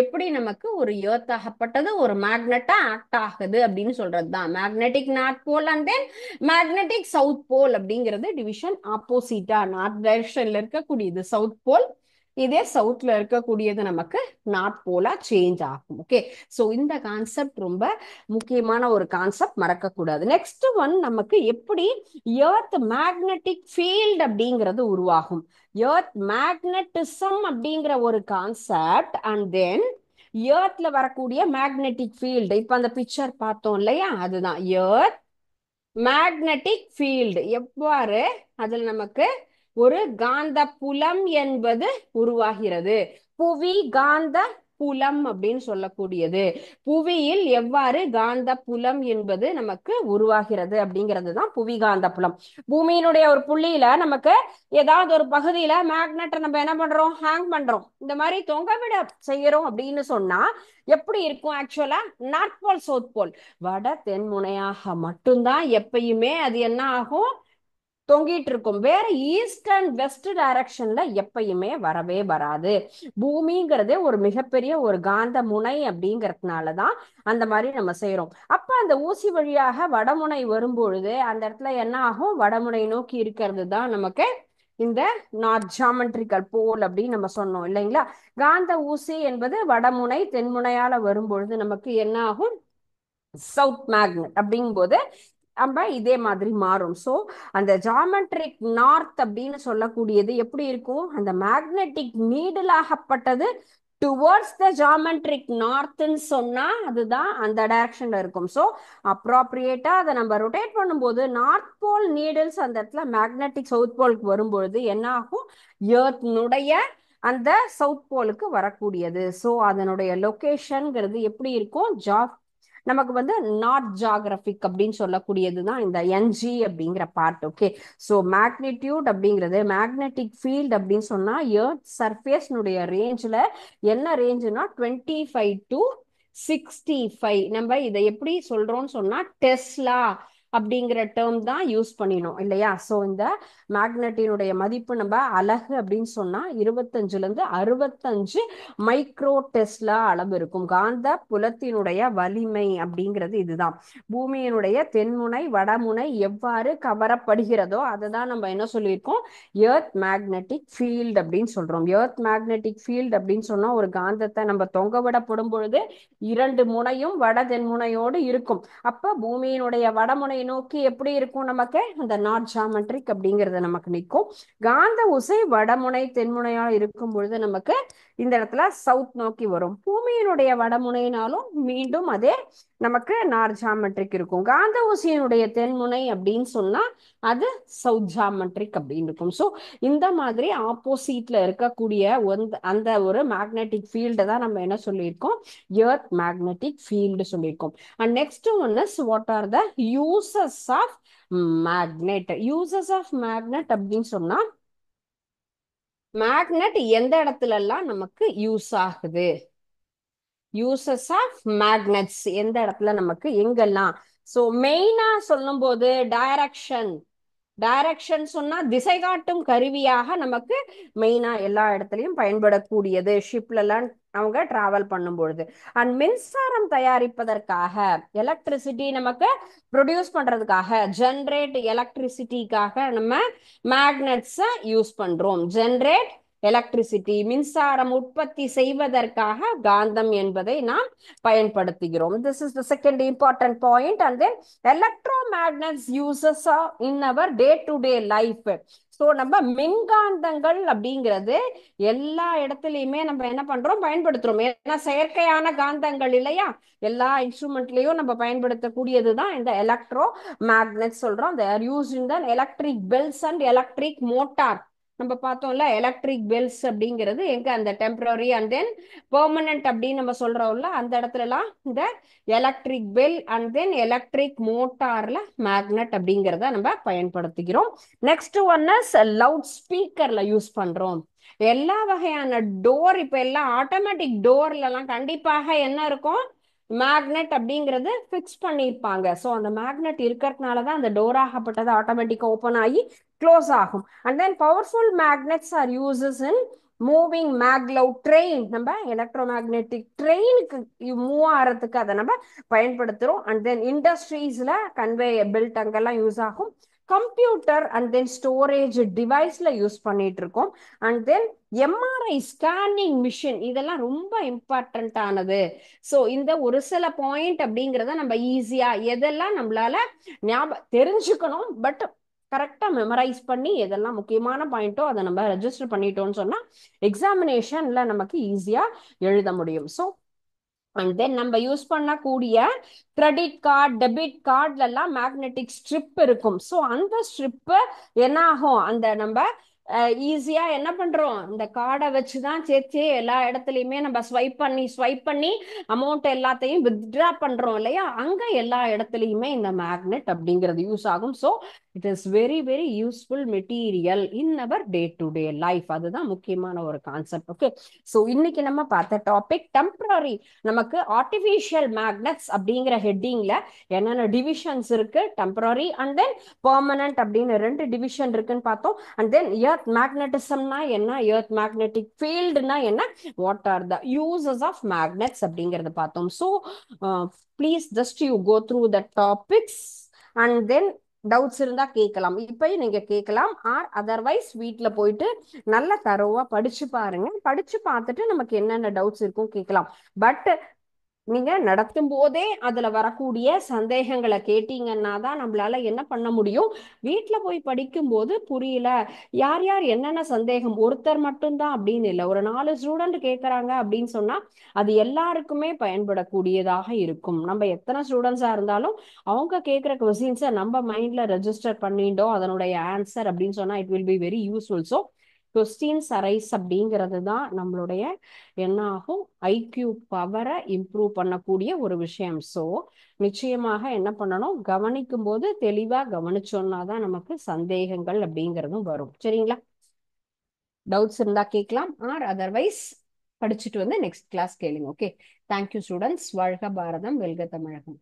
எப்படி நமக்கு ஒரு எர்த் ஆகப்பட்டது ஒரு மேக்னெட்டா ஆக்ட் ஆகுது அப்படின்னு சொல்றதுதான் magnetic north pole. And then magnetic south pole அப்படிங்கிறது டிவிஷன் ஆப்போசிட்டா, நார்த் டைரக்ஷன்ல இருக்கக்கூடியது சவுத் போல், இதே சவுத்ல இருக்கக்கூடியது நமக்கு நார்த் போலா சேஞ்ச் ஆகும். ஓகே, சோ இந்த கான்செப்ட் ரொம்ப முக்கியமான ஒரு கான்செப்ட், மறக்க கூடாது. நெக்ஸ்ட் ஒன், நமக்கு எப்படி எர்த் மேக்னெட்டிக் ஃபீல்ட் அப்படிங்கிறது உருவாகும். எர்த் மேக்னட்டிசம் அப்படிங்கிற ஒரு கான்செப்ட், அண்ட் தென் எர்த்ல வரக்கூடிய மேக்னெட்டிக் ஃபீல்டு. இப்ப அந்த பிக்சர் பார்த்தோம் இல்லையா, அதுதான் எர்த் மேக்னெட்டிக் ஃபீல்டு. எவ்வாறு அதில் நமக்கு ஒரு காந்த புலம் என்பது உருவாகிறது, புவி காந்த புலம் அப்படின்னு சொல்லக்கூடியது. புவியில் எவ்வாறு காந்த புலம் என்பது நமக்கு உருவாகிறது அப்படிங்கிறது தான் புவி காந்த புலம். பூமியினுடைய ஒரு புள்ளியில நமக்கு ஏதாவது ஒரு பகுதியில மேக்னெட்டை நம்ம என்ன பண்றோம், ஹேங் பண்றோம், இந்த மாதிரி தொங்க விட செய்யறோம் அப்படின்னு சொன்னா எப்படி இருக்கும், ஆக்சுவலா நார்த் போல் சவுத் போல் வட தென்முனையாக மட்டும்தான் எப்பயுமே அது என்ன ஆகும், தொங்கிட்டு இருக்கும். வேற ஈஸ்ட் அண்ட் வெஸ்ட் டைரக்ஷன்ல எப்பயுமே வரவே வராது. பூமிங்கிறதே ஒரு மிகப்பெரிய ஒரு காந்த முனை அப்படிங்கறதுனாலதான் அந்த மாதிரி நம்ம செய்யறோம். அப்ப அந்த ஊசி வழியாக வடமுனை வரும்பொழுது அந்த இடத்துல என்ன ஆகும், வடமுனை நோக்கி இருக்கிறது தான் நமக்கு இந்த நார்த் ஜாமெட்ரிக்கல் போல் அப்படின்னு நம்ம சொன்னோம் இல்லைங்களா. காந்த ஊசி என்பது வடமுனை தென்முனையால வரும்பொழுது நமக்கு என்ன ஆகும், சவுத் மேக்னெட் அப்படிங்கும்போது நம்ம இதே மாதிரி மாறும். ஸோ அந்த ஜாமெட்ரிக் நார்த் அப்படின்னு சொல்லக்கூடியது எப்படி இருக்கும், அந்த மேக்னெட்டிக் நீடில் ஆகப்பட்டது டுவர்ட்ஸ் த ஜாமெட்ரிக் நார்த்ன்னு சொன்னா அதுதான் அந்த டைரக்ஷன்ல இருக்கும். ஸோ அப்ராப்ரியேட்டா அதை நம்ம ரொட்டேட் பண்ணும்போது நார்த் போல் நீடில்ஸ் அந்த இடத்துல மேக்னெட்டிக் சவுத் போலுக்கு வரும்பொழுது என்ன ஆகும், எர்த்னுடைய அந்த சவுத் போலுக்கு வரக்கூடியது. ஸோ அதனுடைய லொகேஷன்ங்கிறது எப்படி இருக்கும், நமக்கு வந்து நார்த் ஜாகிரபிக் அப்படின்னு சொல்லக்கூடியது தான் இந்த என்ஜி அப்படிங்கிற பார்ட். ஓகே, ஸோ மேக்னிடியூட் அப்படிங்கிறது மேக்னெட்டிக் ஃபீல்ட் அப்படின்னு சொன்னா எர்த் சர்ஃபேஸ்னுடைய ரேஞ்சில் என்ன ரேஞ்சுனா 25 to 65. நம்ம இதை எப்படி சொல்றோம்னு சொன்னா டெஸ்லா அப்படிங்கிற டேர்ம் தான் யூஸ் பண்ணினோம் இல்லையா. ஸோ இந்த மேக்னெட்டினுடைய மதிப்பு நம்ம அலகு அப்படின்னு சொன்னா 25 to 65 மைக்ரோ டெஸ்லா அளவு இருக்கும். காந்த புலத்தினுடைய வலிமை அப்படிங்கிறது இதுதான். பூமியினுடைய தென்முனை வடமுனை எவ்வாறு கவரப்படுகிறதோ அதை தான் நம்ம என்ன சொல்லியிருக்கோம், எர்த் மேக்னெட்டிக் ஃபீல்ட் அப்படின்னு சொல்றோம். எர்த் மேக்னெட்டிக் ஃபீல்ட் அப்படின்னு சொன்னா ஒரு காந்தத்தை நம்ம தொங்க விடப்படும் பொழுது 2 முனையும் வட தென்முனையோடு இருக்கும். அப்ப பூமியினுடைய வடமுனை நோக்கி எப்படி இருக்கும், நமக்கு அந்த நார்த் ஜாமெட்ரிக் அப்படிங்கிறது நமக்கு நிற்கும். காந்த ஊசி வடமுனை தென்முனையா இருக்கும் பொழுது நமக்கு இந்த இடத்துல சவுத் நோக்கி வரும். பூமியினுடைய வடமுனைனாலும் மீண்டும் அதே நமக்கு நார்த் ஜாமெட்ரிக் இருக்கும். காந்த ஊசியினுடைய தென்முனை அப்படின்னு சொன்னா அது சவுத் ஜாமெட்ரிக் அப்படின்னு இருக்கும். ஸோ இந்த மாதிரி ஆப்போசிட்ல இருக்கக்கூடிய அந்த ஒரு மேக்னெட்டிக் ஃபீல்டை தான் நம்ம என்ன சொல்லியிருக்கோம், எர்த் மேக்னெட்டிக் ஃபீல்டு சொல்லியிருக்கோம். And next one is what are the uses of magnet. Uses of magnet அப்படின்னு சொன்னா மேக்னெட் எந்த இடத்துல எல்லாம் நமக்கு யூஸ் ஆகுது, யூசஸ் ஆஃப் மேக்னெட்ஸ் எந்த இடத்துல நமக்கு எங்கெல்லாம். ஸோ மெயினா சொல்லும் போது டைரக்ஷன், டைரக்ஷன் சொன்னா திசை காட்டும் கருவியாக நமக்கு மெயினா எல்லா இடத்துலயும் பயன்படக்கூடியது, ஷிப்ல எல்லாம் அவங்க டிராவல் பண்ணும் பொழுது. அண்ட் மின்சாரம் தயாரிப்பதற்காக எலக்ட்ரிசிட்டி நமக்கு ப்ரொடியூஸ் பண்றதுக்காக ஜென்ரேட் எலக்ட்ரிசிட்டிக்காக நம்ம மேக்னெட்ஸை யூஸ் பண்றோம். ஜென்ரேட் எலக்ட்ரிசிட்டி மின்சாரம் உற்பத்தி செய்வதற்காக காந்தம் என்பதை நாம் பயன்படுத்துகிறோம். This is the second important point. And then electromagnets uses in our day to day life. So நம்ம மின்காந்தங்கள் அப்படிங்கிறது எல்லா இடத்துலையுமே நம்ம என்ன பண்றோம், பயன்படுத்துறோம். ஏன்னா செயற்கையான காந்தங்கள் இல்லையா, எல்லா இன்ஸ்ட்ருமெண்ட்லயும் நம்ம பயன்படுத்தக்கூடியதுதான் இந்த எலக்ட்ரோ மேக்னெட் சொல்றோம். they are used in the electric bells and electric motor. நம்ம பார்த்தோம்ல எலக்ட்ரிக் பெல்ஸ் அப்படிங்கிறது எங்க அந்த டெம்பரரி அண்ட் தென் பெர்மனன்ட் அப்படின்னு நம்ம சொல்றோம்ல அந்த இடத்துல எல்லாம் இந்த electric bell and then electric மோட்டார்ல மேக்னெட் அப்படிங்கிறத நம்ம பயன்படுத்துகிறோம். நெக்ஸ்ட் ஒன் இஸ் லவுட் ஸ்பீக்கர்ல யூஸ் பண்றோம். எல்லா வகையான டோர், இப்ப எல்லாம் ஆட்டோமேட்டிக் டோர்ல எல்லாம் கண்டிப்பாக என்ன இருக்கும், மேக்னெட் அப்படிங்கிறது ஃபிக்ஸ் பண்ணியிருப்பாங்க. ஸோ அந்த மேக்னெட் இருக்கிறதுனாலதான் அந்த டோர் ஆகப்பட்டது ஆட்டோமேட்டிக்கா ஓப்பன் ஆகி க்ளோஸ் ஆகும். And then powerful magnets are uses in moving maglev train. நம்ம எலக்ட்ரோமேக்னெட்டிக் ட்ரெயினுக்கு மூவ் ஆகிறதுக்கு அதை நம்ம பயன்படுத்துறோம். அண்ட் தென் இண்டஸ்ட்ரீஸ்ல கன்வே பெல்ட் அங்கெல்லாம் யூஸ் ஆகும். கம்ப்யூட்டர் அண்ட் தென் ஸ்டோரேஜ் டிவைஸ்ல யூஸ் பண்ணிட்டு இருக்கோம். And then MRI scanning machine இதெல்லாம் ரொம்ப இம்பார்ட்டன்ட் ஆனது. ஸோ இந்த ஒரு சில பாயிண்ட் அப்படிங்கிறத நம்ம ஈஸியா எதெல்லாம் நம்மளால ஞாபகம் தெரிஞ்சுக்கணும், பட் கரெக்டா மெமரைஸ் பண்ணி எதெல்லாம் முக்கியமான பாயிண்டோ அதை நம்ம ரெஜிஸ்டர் பண்ணிட்டோம்னு சொன்னா எக்ஸாமினேஷன்ல நமக்கு ஈஸியா எழுத முடியும். ஸோ அண்ட் தென் நம்ம யூஸ் பண்ணக்கூடிய கிரெடிட் கார்டு டெபிட் கார்டுல எல்லாம் மேக்னெட்டிக் ஸ்ட்ரிப் இருக்கும். ஸோ அந்த ஸ்ட்ரிப்பு என்ன ஆகும், அந்த நம்ம ஈஸியா என்ன பண்றோம், இந்த கார்டை வச்சுதான் சேர்த்து எல்லா இடத்துலயுமே நம்ம ஸ்வைப் பண்ணி அமௌண்ட் எல்லாத்தையும் வித்ட்ரா பண்றோம் இல்லையா, அங்க எல்லா இடத்துலயுமே இந்த மேக்னெட் அப்படிங்கிறது யூஸ் ஆகும். So it is very very useful material in our day to day life. அதுதான் முக்கியமான ஒரு கான்செப்ட். ஓகே, ஸோ இன்னைக்கு நம்ம பார்த்த டாபிக் டெம்பரரி. நமக்கு ஆர்டிஃபிஷியல் மேக்னெட்ஸ் அப்படிங்கிற ஹெட்டிங்ல என்னென்ன டிவிஷன்ஸ் இருக்கு, டெம்பரரி அண்ட் தென் பெர்மனன்ட் அப்படின்னு ரெண்டு டிவிஷன் இருக்குன்னு பார்த்தோம். அண்ட் தென் எர்த் மேக்னட்டிசம்னா என்ன, எர்த் மேக்னெட்டிக் ஃபீல்டுனா என்ன, what are the uses of magnets அப்படிங்கறத பார்த்தோம். So please just you go through the topics and then doubts இருந்தா கேட்கலாம். இப்பயும் நீங்க கேட்கலாம், ஆர் அதர்வைஸ் வீட்ல போயிட்டு நல்ல தரோவா படிச்சு பாருங்க. படிச்சு பார்த்துட்டு நமக்கு என்னென்ன டவுட்ஸ் இருக்கும் கேட்கலாம். பட் நீங்க நடத்தும் போதே அதுல வரக்கூடிய சந்தேகங்களை கேட்டீங்கன்னா தான் நம்மளால என்ன பண்ண முடியும், வீட்டுல போய் படிக்கும் போது புரியல, யார் யார் என்னென்ன சந்தேகம், ஒருத்தர் மட்டும்தான் அப்படின்னு இல்லை, ஒரு 4 ஸ்டூடெண்ட் கேட்கறாங்க அப்படின்னு சொன்னா அது எல்லாருக்குமே பயன்படக்கூடியதாக இருக்கும். நம்ம எத்தனை ஸ்டூடெண்ட்ஸா இருந்தாலும் அவங்க கேட்கிற கொஸ்டின்ஸை நம்ம மைண்ட்ல ரெஜிஸ்டர் பண்ணிட்டோம் அதனுடைய ஆன்சர் அப்படின்னு சொன்னா it will be very useful. So questions arise அப்படிங்கிறது தான் நம்மளுடைய என்ன ஆகும், ஐக்யூ பவரை இம்ப்ரூவ் பண்ணக்கூடிய ஒரு விஷயம். ஸோ நிச்சயமாக என்ன பண்ணணும், கவனிக்கும் போது தெளிவா கவனிச்சோம்னா தான் நமக்கு சந்தேகங்கள் அப்படிங்கிறதும் வரும். சரிங்களா? டவுட்ஸ் இருந்தா கேட்கலாம், ஆர் அதர்வைஸ் படிச்சுட்டு வந்து நெக்ஸ்ட் கிளாஸ் கேளுங்க. Okay, thank you students. வாழ்க பாரதம், வெல்க தமிழகம்.